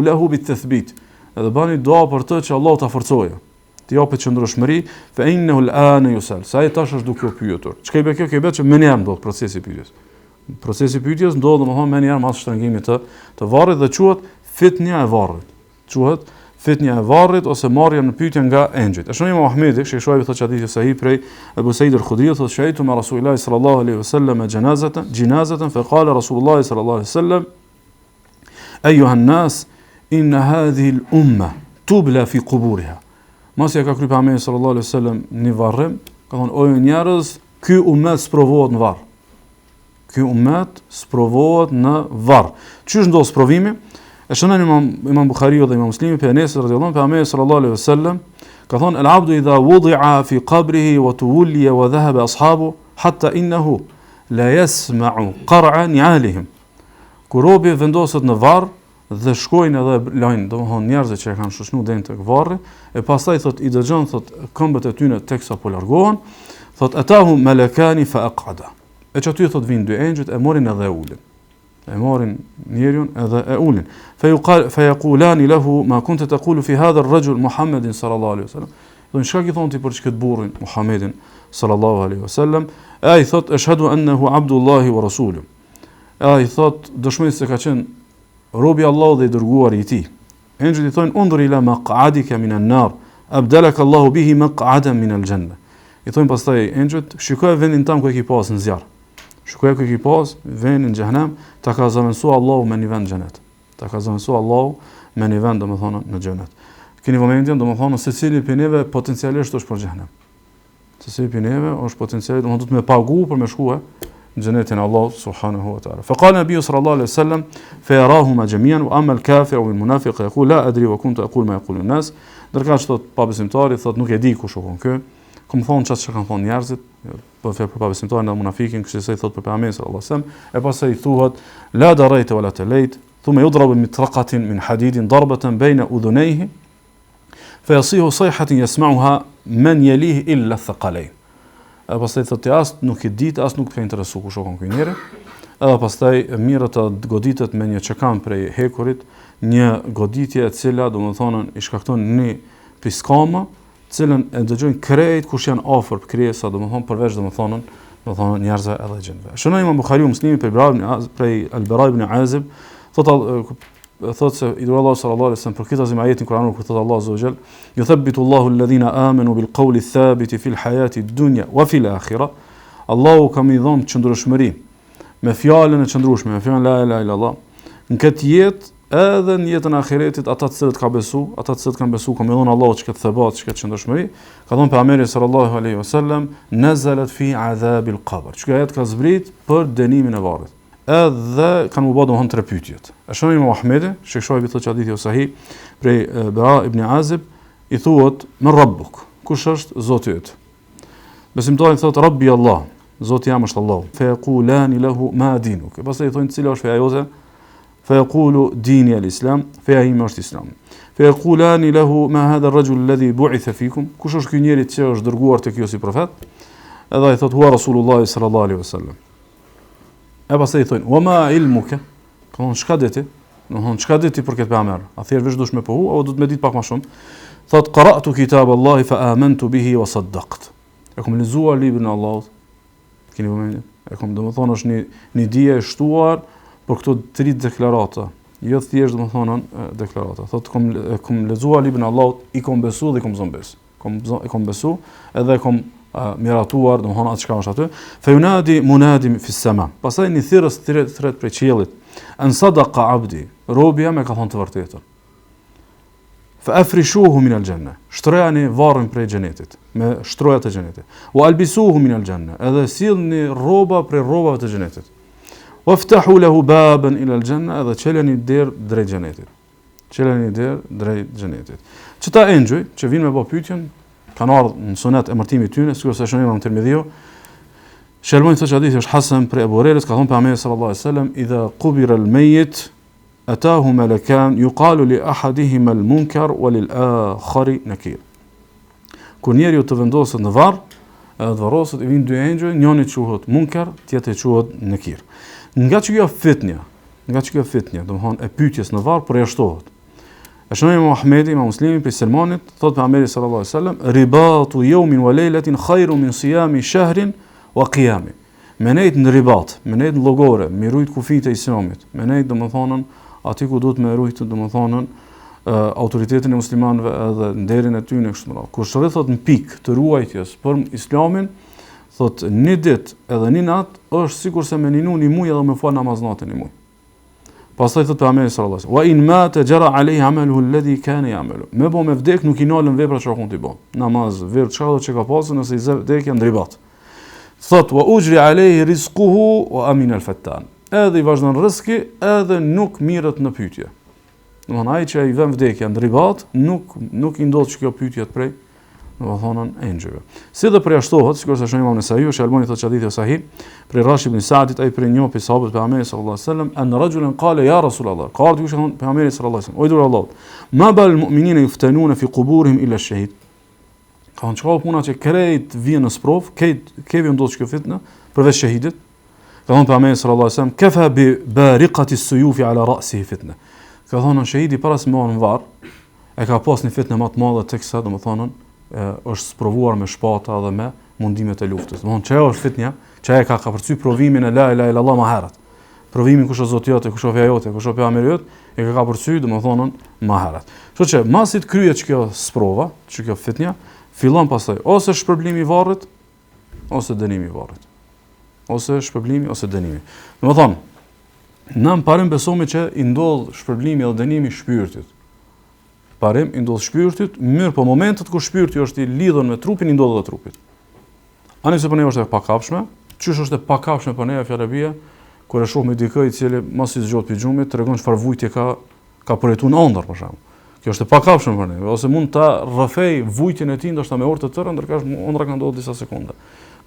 lahu bit-tathbit. Edhe bani dua për të që Allahu ta forcojë. Të japet qëndrueshmëri, fa innahu al-ana yusal. Sa ai tash është duke u pyetur. Çka i bë kjo? Kjo bëhet që më njëherë ndodh procesi i pyetjes. Procesi i pyetjes ndodh domethënë më njëherë pas shtrëngimit të varrit dhe quhet fitnja e varrit. Quhet fitnja e varrit ose marrja në pyetje nga engjëjt. Është Imam Ahmedi, Sheikh Shuaib thotë hadithi sahih prej Abu Sa'id al-Khudri, thotë shahidtu me Rasulullah sallallahu alaihi wasallam janazatan fa qala Rasulullah sallallahu alaihi wasallam ayuha an-nas inna hadhihi al-umma tubla fi quburiha. Mos ja ka kryer pejgamberi sallallahu alaihi wasallam në varrim, ka thonë o njerëz, ky ummet sprovohet në varr. Ky ummet sprovohet në varr. Çish ndodh sprovimi? E shënon Imam Buhariu dhe Imam Muslimi pe Enes radhiyallahu anhu, pejgamberi sallallahu alaihi wasallam ka thonë al-abdu idha wudi'a fi qabrihi wa tuwliya wa dhahaba ashabu hatta innahu la yasma'u qar'a ni'alihim. Kur robi vendoset në varr dhe shkojnë edhe lajnë, domethënë njerëzit që e kanë shoshnu deri tek varri, e pastaj thot i dëgjon thot këmbët e tyre teksa po largohen, thot atahum malakani fa aqada. E çaty thot vin dy engjëjt e morin edhe e ulin. E morin njeriun edhe e ulin. Fa yaqulani lahu ma kunta taqulu fi hadha ar-rajul Muhammedin sallallahu alaihi wasallam. Do çka i thon ti për çket burrin Muhammedin sallallahu alaihi wasallam? Ai thot ashhadu annahu abdullahi wa rasuluhu. Ai thot dëshmoj se ka qenë robi Allahu dhe i dërguari i tij. Engjëjt i thonë undur ila maq'adika min an-nar, abdalaka Allahu bihi maq'adan min al-janna. I thonë pastaj engjëjt, shikoj vendin tam ku e ke pas në zjarr. Shikoj ku e ke pas vendin në xhenem, ta ka zëvendësuar Allahu me një vend në xhenet. Ta ka zëvendësuar Allahu me një vend domethënë në xhenet. Keni momentin domethënë secili prej neve potencialisht është për xhenem. Secili prej neve është potencialisht domethënë do të më pagu për më shkuar جنة الله سبحانه وتعالى. فقال النبي صلى الله عليه وسلم فيراهما جميعا واما الكافر او المنافق يقول لا ادري وكنت اقول ما يقول الناس. Ndërka që thot pabesimtari thot nuk e di kush shkon kë. Kom thon çfarë kanë thon njerëzit, po fjalë për pabesimtarin dhe munafikin, kështu se thot për pejgamberin sallallahu alaihi wasallam, e pastaj thuhet la darayta wala talayt, thumma yudrab mitraqatin min hadidin darbatan bayna udhunayhi fayasihu sayhatin yasma'uha man yalihi illa thaqalayn. edhe pastaj thotë as nuk e ditë, as nuk të ka interesu kush o ky njeri. Edhe pastaj mirë të goditet me një çekam prej hekurit, një goditje e cila domethënë i shkakton një piskama, cilën e dëgjojnë krejt kush janë afër krijesa, domethënë përveç domethënë njerëzve edhe gjinëve. Shënoi Imam Buhariu Muslimi prej Al-Bara ibn Azib, thotë se i dua Allahu sallallahu alaihi wasallam për këtë azim ajetin kuranor kur thotë Allahu azza wa jall, yuthabbitu Allahu alladhina amanu bil qawli thabiti fil hayati ad-dunya wa fil akhirah. Allahu ka më dhënë qëndrueshmëri me fjalën e qëndrueshme, me fjalën la ilaha illallah, në këtë jetë edhe në jetën e ahiretit, ata të cilët kanë besu, ka më dhënë Allahu çka thabat, çka qëndrueshmëri, ka thënë pejgamberi sallallahu alaihi wasallam, nazalat fi adhabil qabr. Çka ajet ka zbrit për dënimin e varrit. Edhe kanë u bë domthon tre pyetjet. E shohim Imam Ahmedi, shekshoi thotë hadithi o sahih prej Bara ibn Azib, i thuhet me Rabbuk. Kush është Zoti yt? Besimtari thotë Rabbi Allah, Zoti jam është Allah. Fa yaqulani lahu ma dinuk. Pastaj thonë cila është feja jote? Fa yaqulu dini al-Islam, feja ime është Islami. Fa yaqulani lahu ma hadha ar-rajul alladhi bu'itha fikum. Kush është ky njeri që është dërguar tek ju si profet? Edhe ai thotë huwa Rasulullah sallallahu alaihi wasallam. E pastaj i thonë, wa ma ilmuka? Ka thonë, çka di ti? Domthon, çka di ti për këtë pejgamber? A thjesht veç dush me pohu, apo do të më ditë pak më shumë? Thot qara'tu kitab Allah fa amantu bihi wa saddaqt. E kam lexuar librin e Allahut. Keni vëmendje? E kam domethënë është një dije e shtuar për këto tre deklarata. Jo thjesht domethënë deklarata. Thot kam lexuar librin e Allahut, i kam besu dhe i kam zonë besë. Kam besu edhe kam miratuar, domethënë atë çka është aty. Fa yunadi munadim fi as-sama. Pastaj një thirrës thret prej qiellit. An sadaqa abdi. Robi jam e ka thënë të vërtetën. Fa afrishuhu min al-janna. Shtrojani varrin prej xhenetit, me shtrojat e xhenetit. Wa albisuhu min al-janna. Edhe sillni rroba prej rrobave të xhenetit. Waftahu lahu baban ila al-janna. Edhe çelani derë drejt xhenetit. Çta engjëj që vinë me bë pyetjen, kanë ardhur në sunet emërtimit tyne, sikur se shohim në Tirmidhiu. Shelmoni thotë hadithi është hasan për Abu Hurajra, ka thënë pejgamberi sallallahu alaihi wasallam, idha qubira al-mayyit ataahu malakan yuqalu li ahadihima al-munkar wa lil-akhari nakir. Kur njeriu të vendoset në varr, edhe të varroset, i vinë dy engjëj, njëri quhet munkar, tjetri quhet nakir. Nga çka fitnia, domthon e pyetjes në varr përjashtohet. E shohim Imam Ahmedi, Imam Muslimi për Selmanit, thotë pejgamberi sallallahu alaihi wasallam, ribatu yawmin wa laylatin khairun min siyami shahrin wa qiyami. Menejt në ribat, menejt në llogore, me rujt kufijtë e Islamit, menejt domethënë aty ku duhet me rujt domethënë autoritetin e muslimanëve edhe nderin e tyre kështu më radh. Kur shërithot në pikë të ruajtjes për Islamin, thotë një ditë edhe një natë është sikurse me ninu një muaj edhe me fal namaz natën një muaj. Pastaj thotë pejgamberi sallallahu alaihi wasallam, wa in mata jara alayhi amaluhu alladhi kana ya'malu. Me bë me vdek nuk i nalën veprat që ka të bë. Namaz, veprat çka do të ka pasur nëse i vdek janë ribat. Thot wa ujri alayhi rizquhu wa amin al-fattan. Edhe i vazhdon rrezik edhe nuk mirret në pyetje. Domthon ai që i vën vdekja në ribat, nuk i ndodh kjo pyetje prej domethënë engjëve. Si dhe përjashtohet, sikur sa shohim në Sahih, Shalmoni thotë hadithi sahih, për Rashid ibn Sa'dit ai për një sahabët e pejgamberit sallallahu alaihi wasallam, an rajulan qala ya Rasulullah. Ka ardhur kush pejgamberi sallallahu alaihi wasallam, o i dërguar Allahut, ma bal mu'minina yuftanuna fi quburihim illa ash-shahid. Ka qenë puna që krejt vjen në sprov, kemi ndodhur kjo fitnë përveç shahidit. Ka thënë pejgamberi sallallahu alaihi wasallam, kafa bi bariqati as-suyuf ala ra'sihi fitna. Ka thënë shahidi para se morën varr, e ka pas një fitnë më të madhe teksa domethënë është sprovuar me shpata dhe me mundimet e luftës. Domthon çaja është fitnia, çaja ka përcy provimin e la ilaha illallah më herët. Provimin kush është Zoti jote, kush është feja jote, kush është pejgamberi jot, e ka përcy domethënë më herët. Kështu që masi të kryhet kjo sprova, kjo fitnia, fillon pastaj ose shpërblimi i varrit, ose dënimi i varrit. Ose shpërblimi ose dënimi. Domethënë, na parim besojmë që i ndodh shpërblimi dhe dënimi shpirtit. Parim i ndodh shpirtit, mirë po momentet kur shpirti është i lidhur me trupin, i ndodh edhe trupit. Ani se për ne është e pakapshme, çysh është e pakapshme për ne fjalëbia, kur e shohim dikë i cili mos i zgjot pi xhumit, tregon çfarë vujtje ka përjetuar në ëndër për shemb. Kjo është e pakapshme për ne, ose mund ta rrëfej vujtjen e tij ndoshta me orë të tëra, ndërkohë ëndra kanë ndodhur disa sekonda.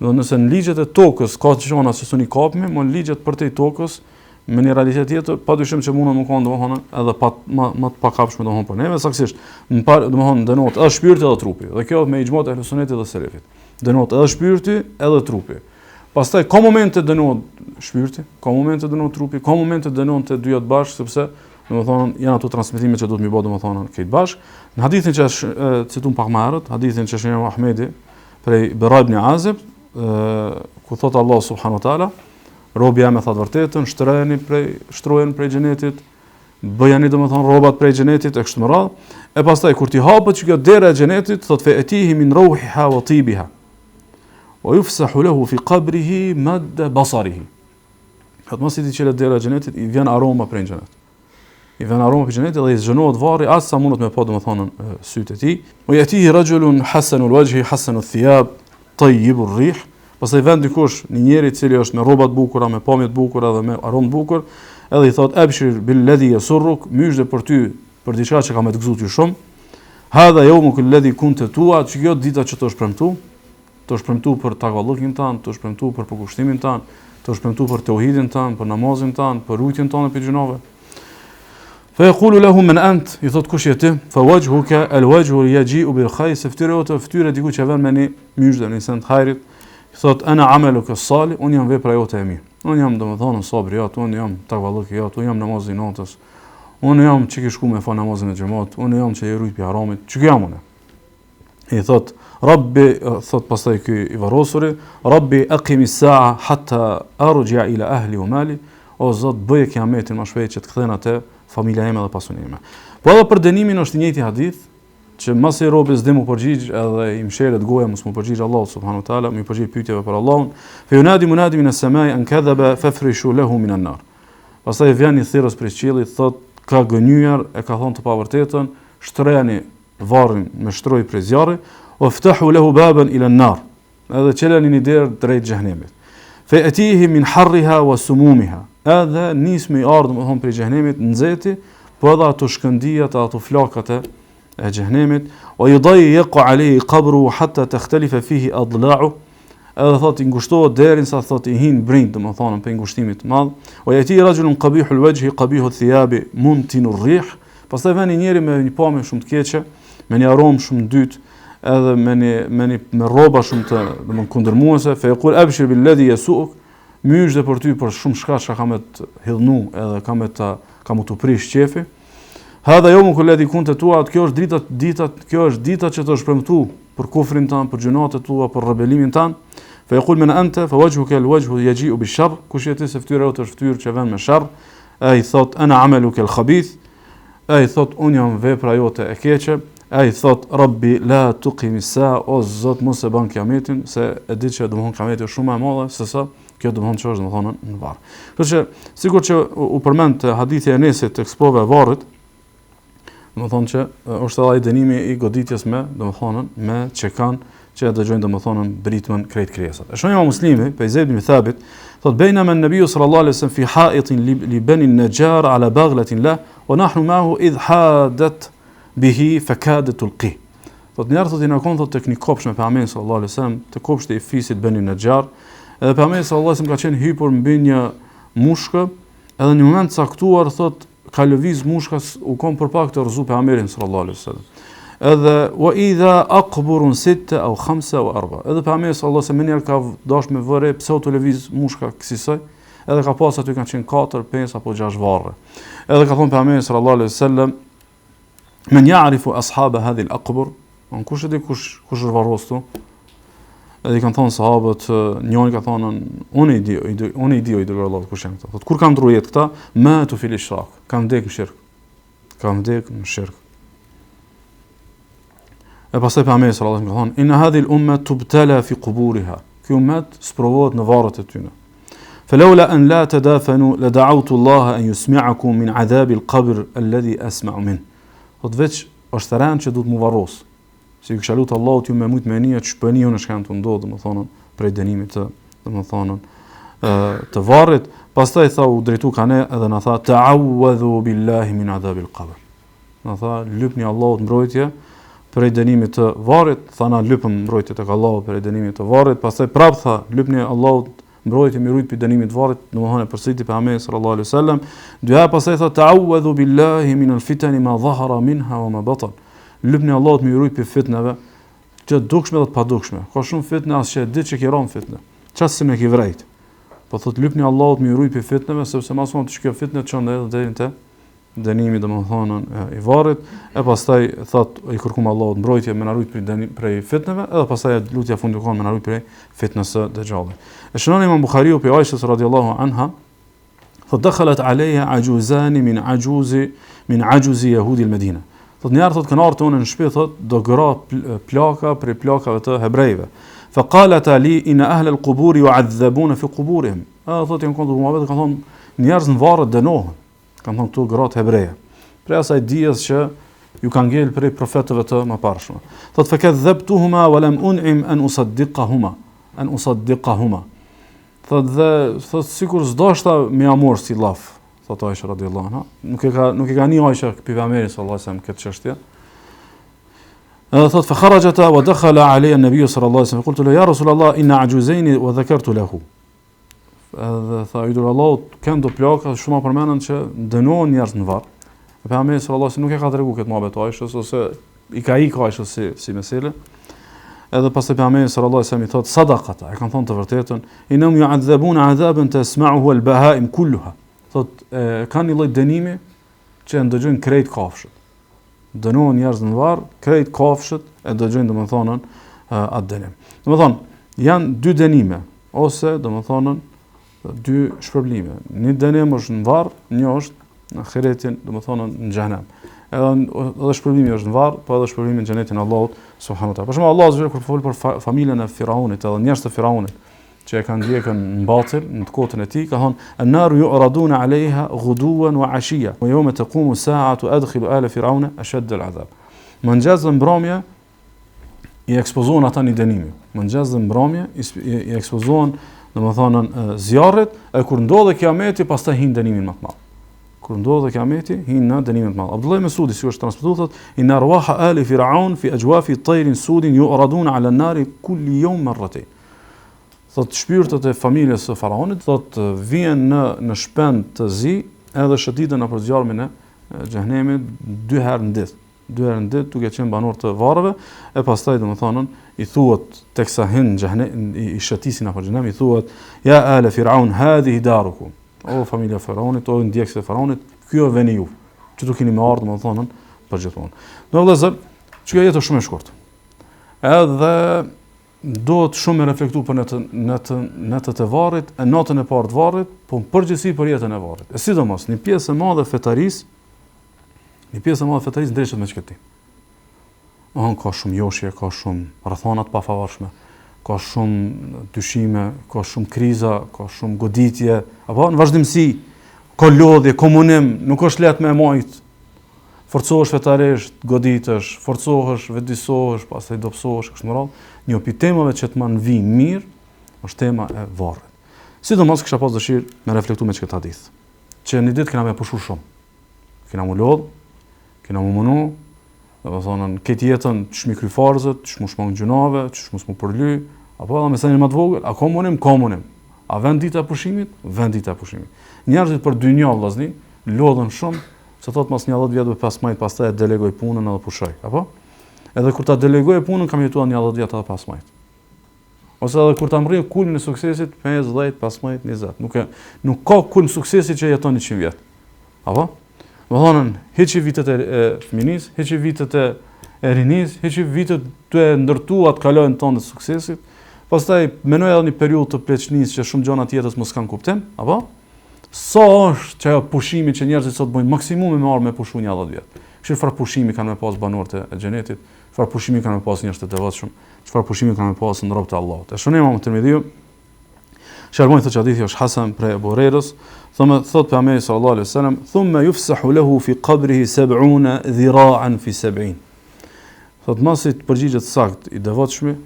Do nëse në ligjet e tokës ka çona se suni kapmi, më në ligjet përtej tokës me një realitet tjetër, padyshim që mundon më kanë domethënë edhe më të pakapshme domethënë për neve, saktësisht, domethënë dënohet edhe shpirti edhe trupi. Dhe kjo me ixhmat e sunetit dhe selefit. dënohet edhe shpirti, edhe trupi. Pastaj ka momente dënohet shpirti, ka momente dënohet trupi, ka momente dënohen të dyja të bashkë, sepse domethënë janë ato transmetime që duhet më bëj domethënë këtë bashkë. Në hadithin që citum pak më herët, hadithin që shënon Ahmedi prej Bara ibn Azib, ku thot Allah subhanahu wa taala, robi jam e thot vërtetën, shtrohen prej xhenetit, bëjani domethënë rrobat prej xhenetit e kështu me radhë. E pastaj kur ti hapet që kjo dera e xhenetit, thot fe etihi min ruhiha wa tibiha. Wa yufsahu lahu fi qabrihi madda basarihi. Thot mos i di që dera e xhenetit i vjen aroma prej xhenetit. I vjen aroma prej xhenetit dhe i zhënohet varri as sa mundet me pa domethënë sytë e tij. Wa yatihi rajulun hasanul wajhi hasanul thiyab tayyibur rih. Pastaj vjen dikush, një njeri i cili është me rroba të bukura, me pamje të bukura dhe me aromë të bukur, edhe i thot abshir billadhi yasurruk, mysh për ty për diçka që ka më të gëzuar ty shumë. Hadha yawmuka alladhi kunta tu'a, kjo dita që të shpremtu, të shpremtu për takvallukin tan, të shpremtu për përkushtimin tan, të shpremtu për tauhidin tan, për namazin tan, për rutjen tonë për gjunave. Fa yaqulu lahu man ant, i thot kush je ti? Fa wajhuka alwajhu yaji'u bil khayr, fytyra diku që vjen me një mysh dhe një send hajrit. Thot ana amaluka salih, un jam vepra jote e mirë. Un jam domethënë sabri jot, un jam takvalluki jot, un jam namazi natës. Un jam që ke shku me fa namazin e xhamat, un jam që i rujt pi haramit. Çka jam unë? I thot Rabbi, thot pastaj ky i varrosuri, Rabbi aqimi as-sa'a hatta arji'a ila ahli wa mali, o Zot bëje kiametin më shpejt që të kthen atë familja ime dhe pasunia ime. Po edhe për dënimin është i njëjti hadith, që masi robi s'do mu përgjigj edhe i mshelet goja mos mu përgjigj Allahu subhanahu wa taala, më përgjigj pyetjeve për Allahun. Fa yunadi munadi min as-samai an kadhaba fafrishu lahu min an-nar. Pastaj vjen i thirrës prej qiellit, thot ka gënyer, e ka thonë të pavërtetën, shtrejani varrin me shtroj prej zjarri, waftahu lahu baban ila an-nar. Edhe çelani një derë drejt xhenemit. Fa atihi min harriha wa sumumiha. Edhe nismi ardhmë domthon prej xhenemit nxehti, po edhe ato shkëndijat, ato flakat e xhenemit, wa yudayyiqu alayhi qabru hatta takhtalifa fihi adla'u. Edhe thot i ngushtohet derinsa thot i hin brind, domethënë për ngushtimit të madh. Wa yati rajulun qabihul wajhi qabihu thiyabi muntinur rih. Pastaj vjen një njeri me një pamje shumë të keqe, me një aromë shumë dyt, edhe me rroba shumë të domethënë kundërmuese, fa yaqul abshir billadhi yasu'uk, mysh dhe për ty për shumë shkaq që ka me të hidhnu edhe ka me të prish qefi. Hadha yawmuka alladhi kunta tu'ad, kjo është dita që të shpremtu për kufrin tan, për gjunatet tua, për rebelimin tan. Fa yaqul man anta fa wajhuka alwajhu yaji'u bish-sharr, kush je ti se fytyra jote është fytyrë që vjen me sharr. Ai thot ana amaluka al-khabith, ai thot un jam vepra jote e keqe. Ai thot Rabbi la tuqim as-sa'a, o Zot mos e bën kiametin, se e di që domthon kiameti është shumë më e madhe se sa kjo domthon që është domthon në varr. Kështu që sikur që u përmend hadithi e Enesit tek sprova e varrit, domethënë që është edhe ai dënimi i goditjes me, domethënë me çekan që e dëgjojnë domethënë britmën krejt krijesat. E shohim Muslimi, pe Zeid ibn Thabit, thot bainama an-nabiy sallallahu alaihi wasallam fi ha'itin li bani an-najjar ala baghlatin la wa nahnu ma'ahu idh hadat bihi fakadat tulqi. Thot njëherë thot i na kon thot tek një kopsh me pejgamberin sallallahu alaihi wasallam, te kopshti i fisit bani an-najjar, edhe pejgamberi sallallahu alaihi wasallam ka qenë hypur mbi një mushkë, edhe në një moment caktuar thot ka lëviz mushkas u kon për pak të rrezu pejgamberin sallallahu alaihi wasallam. Edhe wa idha aqburun 6 aw 5 aw 4. Edhe pejgamberi sallallahu alaihi wasallam ka dash me vëre pse u lëviz mushka kësaj, edhe ka pas aty kanë qenë 4, 5 apo 6 varre. Edhe ka thonë pejgamberi sallallahu alaihi wasallam men ya'rifu ashab hadhihi al-aqbur, kush e di kush është varrostu? Edhe kanë thonë sahabët, njëri ka thonë unë i di o i dërguar Allahut kush janë këta. Thotë kur kam ndruar jetë këta, ma tu fil ishrak, kam vdek në shirk. Kam vdek në shirk. E pastaj pejgamberi sallallahu alaihi wasallam ka thonë inna hadhihi al-umma tubtala fi quburiha. Ky ummet sprovohet në varret e tyre. Falawla an la tadafanu la da'awtu Allah an yusmi'akum min 'adhab al-qabr alladhi asma'u min. Thotë veç është rënë që duhet mu varros. Si ju këshalut Allahut ju me mujt me një që shpëni ju në shkam të ndodhë, domethënë prej dënimit të, domethënë të varrit. Pastaj tha u drejtu kanë edhe na tha ta'awwadhu billahi min adhabil qabr. Na tha lypni Allahut mbrojtje prej dënimit të varrit, tha na lypëm mbrojtje tek Allahu prej dënimit të varrit. Pastaj prap tha lypni Allahut mbrojtje mi rujt prej dënimit të varrit, domethënë përsëri pejgamberi sallallahu alaihi wasallam. Dyha pastaj tha ta'awwadhu billahi min al-fitani ma dhahara minha wa ma batan. Lypni Allahut më rujt për fitnave gjë dukshme dhe të padukshme. Ka shumë fitnë as që e di që ki ron fitnë. Çfarë se me ki vrejt. Po thot lypni Allahut më ruaj për fitnave, sepse mas vonë të shkjo fitnë çon edhe deri te dënimi domethënë i varrit, e pastaj thot i kërkum Allahut mbrojtje me na ruaj prej fitnave, edhe pastaj lutja fundikon me na ruaj prej fitnës së dëxhallit. E shënon Imam Buhariu pe Aisha radhiyallahu anha, thot dakhalat alayha ajuzan min ajuzi yahudi al-Medina. Thot një thot kanë ardhur në shtëpi thot do gra plaka prej plakave të hebrejve. Fa qalat li in ahla al-qubur yu'adhabuna fi quburihim. Thot janë këtu muhabet kanë thonë njerëz në varre dënohen. Kanë thonë këtu gratë hebreje. Prej asaj dijes që ju kanë ngel prej profetëve të mëparshëm. Thot fa kadhabtuhuma wa lam un'im an usaddiqahuma. Thot sikur s'dashta me amor si llaf. Thot Aisha radhiyallahu anha, nuk e ka një Aisha pejgamberit sallallahu alaihi wasallam këtë çështje. Thot fa kharajata wa dakhala alayhi an-nabiy sallallahu alaihi wasallam, qultu lahu ya rasulullah inna ajuzayn wa dhakartu lahu. Tha idul Allah kanë do plaka shumë përmendën që dënohen njerëz në varr. Pejgamberi sallallahu alaihi wasallam nuk e ka treguar këtë mohabet Aishës ose i ka ikë Aishës si mesele. Edhe pas pejgamberi sallallahu alaihi wasallam i thot sadaqata, e kanë thonë të vërtetën, inhum yu'adzabuna 'adaban tasma'uhu al-baha'im kulluha. Thot kanë një lloj dënimi që ndëgjojnë krejt kafshët. Dënohen njerëz në varr, krejt kafshët e dëgjojnë domethënën atë dënim. Domethënë janë dy dënime ose domethënën dy shpërblime. Një dënim është në varr, një është në ahiretin, domethënë në xhenem. Edhe shpërblimi është në varr, po edhe shpërblimi në xhenetin e Allahut subhanahu wa taala. Për shembull Allahu zot kur fol për familjen e Firaunit, edhe njerëzit e Firaunit që e kanë ndjekën në batil, në kotën e tij, ka thonë an-naru yu'raduna 'alayha ghuduwan wa 'ashiya wa yawma taqumu as-sa'atu adkhilu ala fir'auna ashadda al-'adhab. Mëngjes dhe mbrëmje i ekspozohen ata në dënim. Mëngjes dhe mbrëmje i ekspozohen domethënë zjarrit, e kur ndodhe kiameti pastaj hin dënimin më të madh. Kur ndodhe kiameti hin në dënimin më të madh. Abdullah Mesudi si është transmetuar thotë inna arwaha ali fir'aun fi ajwafi tayrin sudin yu'raduna 'ala an-nari kulli yawm marratayn. Thot shpirtët e familjes së faraonit thot vjen në shpend të zi edhe shëtiten nëpër zjarmin e xhenemit dy herë në ditë duke qenë banor të varreve, e pastaj domethënë i thuhet teksa hin xhenem i shëtisin nëpër xhenem i thuhet ya ala fir'aun hadhihi darukum. O familja e faraonit, o ndjekësit e faraonit, ky është veni ju. Që do keni më ardhur domethënë për gjithmonë. Do vëllazër, çka jetë shumë e shkurtë. Edhe do të shumë me reflektu për netët e varrit, e natën e parë të varrit, po në përgjithësi për jetën e varrit. E sidomos, një pjesë e madhe fetarisë ndreshet me çkëti. Ka shumë joshje, ka shumë rrethana të pafavorshme, ka shumë dyshime, ka shumë kriza, ka shumë goditje, apo në vazhdimsi, ka lodhje, komunim, nuk është lehtë me majt. Forcohesh fetarisht, goditesh, forcohesh, vedisohesh, pastaj dobësohesh, kështu me radhë. Një pi temave që të më vi mirë është tema e varrit. Sidomos kisha pas dëshirë me reflektu me çka hadith. Që një ditë kena me pushu shumë. Kena mu lodh, kena mu munu, domethënë këtë jetën ç'mi kry farzët, ç'mu shmang gjunave, ç'mu s'mu përly, apo edhe me sa një më të vogël, a komunim. A vend dita e pushimit? Vend dita e pushimit. Njerëzit për dynjë vllazni lodhen shumë, se thot mas 10 vjetëve pas majt pastaj e delegoj punën edhe pushoj, apo? Edhe kur ta delegoj punën kam jetuar 10 vjet edhe pas majt. Ose edhe kur ta mrij kulmin e suksesit 5, 10, pas majt 20. Nuk ka kulm suksesi që jeton 100 vjet. Apo? Domthonë, hiçi vitet e fëminis, hiçi vitet e rinis, hiçi vitet të ndërtuat kalojnë tonë të suksesit. Pastaj menoj edhe një periudhë të pleqnisë që shumë gjëra të jetës mos kanë kuptim, apo? Sa është që ajo pushimi që njerëzit sot bëjnë maksimumi me armë me pushu 10 vjet. Çfarë pushimi kanë me pas banorët e xhenetit, çfarë pushimi kanë me pas njerëz të devotshëm, çfarë pushimi kanë me pas në rrobat e Allahut. E shonim Imam Tirmidhiu, shërmoi thotë hadithi është hasan prej Abu Hurairës, thot pejgamberi sallallahu alaihi wasallam, thumma yufsahu lahu fi qabrihi 70 dhira'an fi 70. Thot masi të përgjigjet sakt i devotshmi,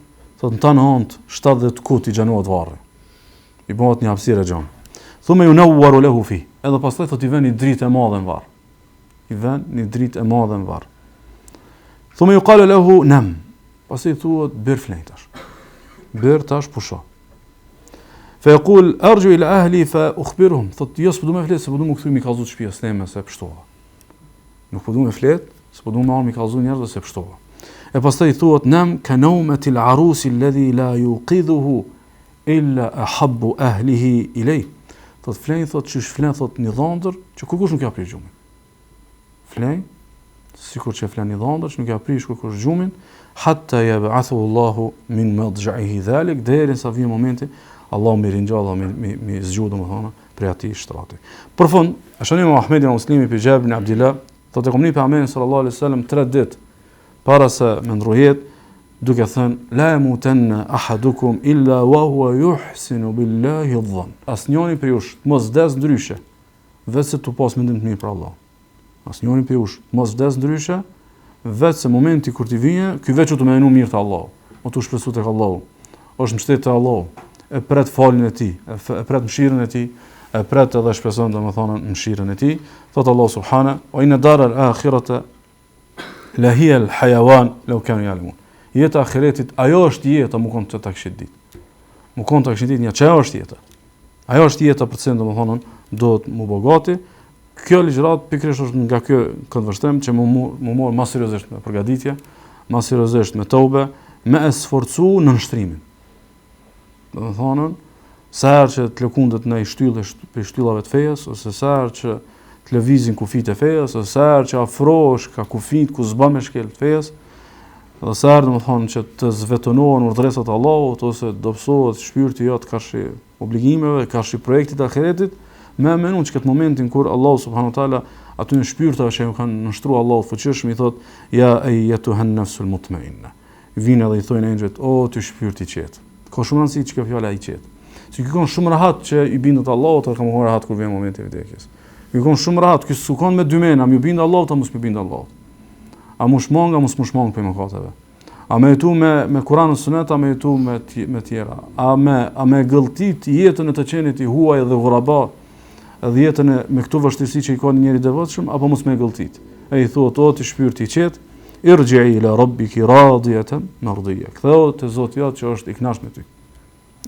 thot në tan hont 70 kut i xhanohet varri. I bëhet një hapësirë xhan. Thumma yunawwaru lahu fi. Edhe pastaj thot i vjen një dritë e madhe në varr. Thumma yuqalu lahu nam. Pastaj thuhet bir flejtash. Bir tash pusho. Fa yaqul arju ila ahli fa ukhbiruhum. Thot jo s'po du me flet, s'po du më kthy mi kallzu shtëpia s'teme se pështova. Nuk po du me flet, s'po du me marr mi kallzu njerëz se pështova. E pastaj i thuhet nam ka naumatil arusi alladhi la yuqidhuhu illa ahabbu ahlihi ilay. Thot flen, thot çish flen, thot një dhëndër që kurkush nuk ja prish gjumin. Flen, sikur që flen një dhëndër që nuk ja prish kurkush gjumin, hatta yab'athu Allahu min madja'ihi dhalik, deri sa vjen momenti Allahu më ringjall, më zgjuar domethënë për atij shtrati. Për fund, shani Muhamedi Muslimi për Jabir ibn Abdullah, thotë komunipi Muhamedi sallallahu alaihi wasallam 3 ditë para se me ndruhet, duke thënë la yamutanna ahadukum illa wa huwa yuhsinu billahi dhann. Asnjëri prej jush mos vdes ndryshe, vetëm të pas mendim të mirë për Allah. Asnjëri prej jush mos vdes ndryshe, vetëm momenti kur ti vjen, ky veç të mendon mirë te Allahu, o të shpresu tek Allahu, është mbështet te Allahu, e pret falën e tij, e pret mëshirën e tij, e pret edhe shpreson domethënë mëshirën e tij. Thot Allah subhana wa inna daral akhirata la hiya al hayawan law kanu ya'lamun. Jeta ahiretit, ajo është jeta, më kon të ta kishit ditë. Më kon të kishit ditë një çfarë është jeta. Ajo është jeta për të cilën domethënë do të më bogati. Kjo ligjërat pikërisht është nga ky këndvështrim që më mor më seriozisht me përgatitje, më seriozisht me tobe, me sforcu në nshtrimin. Domethënë, sa herë që të lëkundet në për shtyllave të fejes, ose sa herë që të lëvizin kufit e fejes, ose sa herë që afrohesh ka kufit ku s'bën me shkel të fejes, dhe sa herë domethënë që të zvetonohen urdhëresat e Allahut ose dobësohet shpirti jot kashi obligimeve, kashi projektit të ahiretit, me menun që këtë momentin kur Allahu subhanahu wa taala aty në shpirtave që kanë nështruar Allahu fuqishëm i thot ja ayyatuhan nafsul mutmainna. Vinë dhe i thonë engjëjt, o ti shpirti i qetë. Ka shumë rëndësi që kjo fjala i qetë. Si ky kon shumë rahat që i bindet Allahut, ka më rahat kur vjen momenti i vdekjes. Ky kon shumë rahat, ky sukon me dy mena, më bind Allahut apo mos më bind Allahut. A mos mos mong për mëkateve. A me jetu me Kur'an e Sunet, a me jetu me tjera. A me gëlltit jetën e të qenit i huaj dhe ghuraba, edhe jetën me këtu vështirësi që i ka njëri devotshëm, apo mos me gëlltit. E i thuhet o ti shpirti i qetë, irji'i ila rabbiki radiyatan mardiyya. Ktheu te Zoti jot që është i kënaqur me ty.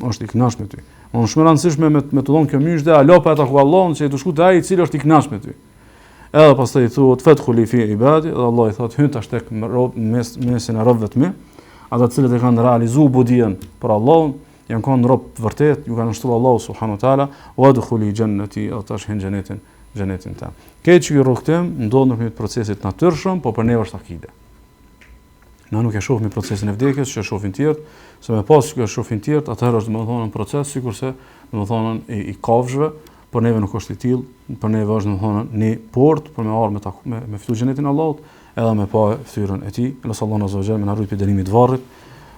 Është i kënaqur me ty. Është shumë e rëndësishme me të dhon kjo myshdë, alo pa ta ku Allahun që i të shku te ai i cili është i kënaqur me ty. Edhe pastaj i thuhet fadkhuli fi ibadi, dhe Allah i thot hyn tash tek mesin e robëve të mi, ata të cilët e kanë realizuar budien për Allahun, janë kanë rob të vërtet, ju kanë shtruar Allahu subhanahu wa taala, wadkhuli jannati, atash hin xhenetin ta. Këtë që i rrugtim ndodh në procesit natyrshëm, po për ne është akide. Na nuk e shohim procesin e vdekjes, që e shohin të tjerë, se me pas që e shohin të tjerë, atëherë është domethënë një proces sikurse domethënë i kafshëve, por neve nuk është i tillë, por neve është domethënë një port për me ardhur me fitu xhenetin e Allahut, edhe me pa fytyrën e tij. Allahu azza wa jalla më na ruaj prej dënimit të varrit,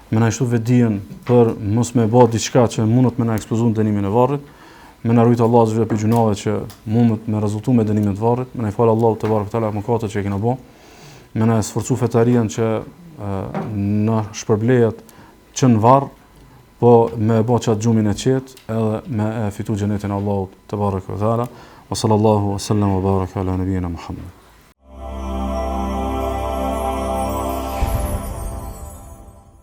më na shtu vetdijen për mos më bë diçka që mundet më na ekspozon dënimin e varrit. Më na ruaj Allahu azza wa jalla për gjunave që mundet me rezultu me dënimin e varrit. Më na fal Allahu te barekuta ala mëkatet që e kena bë. Më na sforcu fetarian që në shpërblejet që në varr, po me bë çat xhumin e qetë edhe me fitu xhenetin e Allahut te barekuta ala. Wa sallallahu wa sallam wa baraka ala nabiyina Muhammad.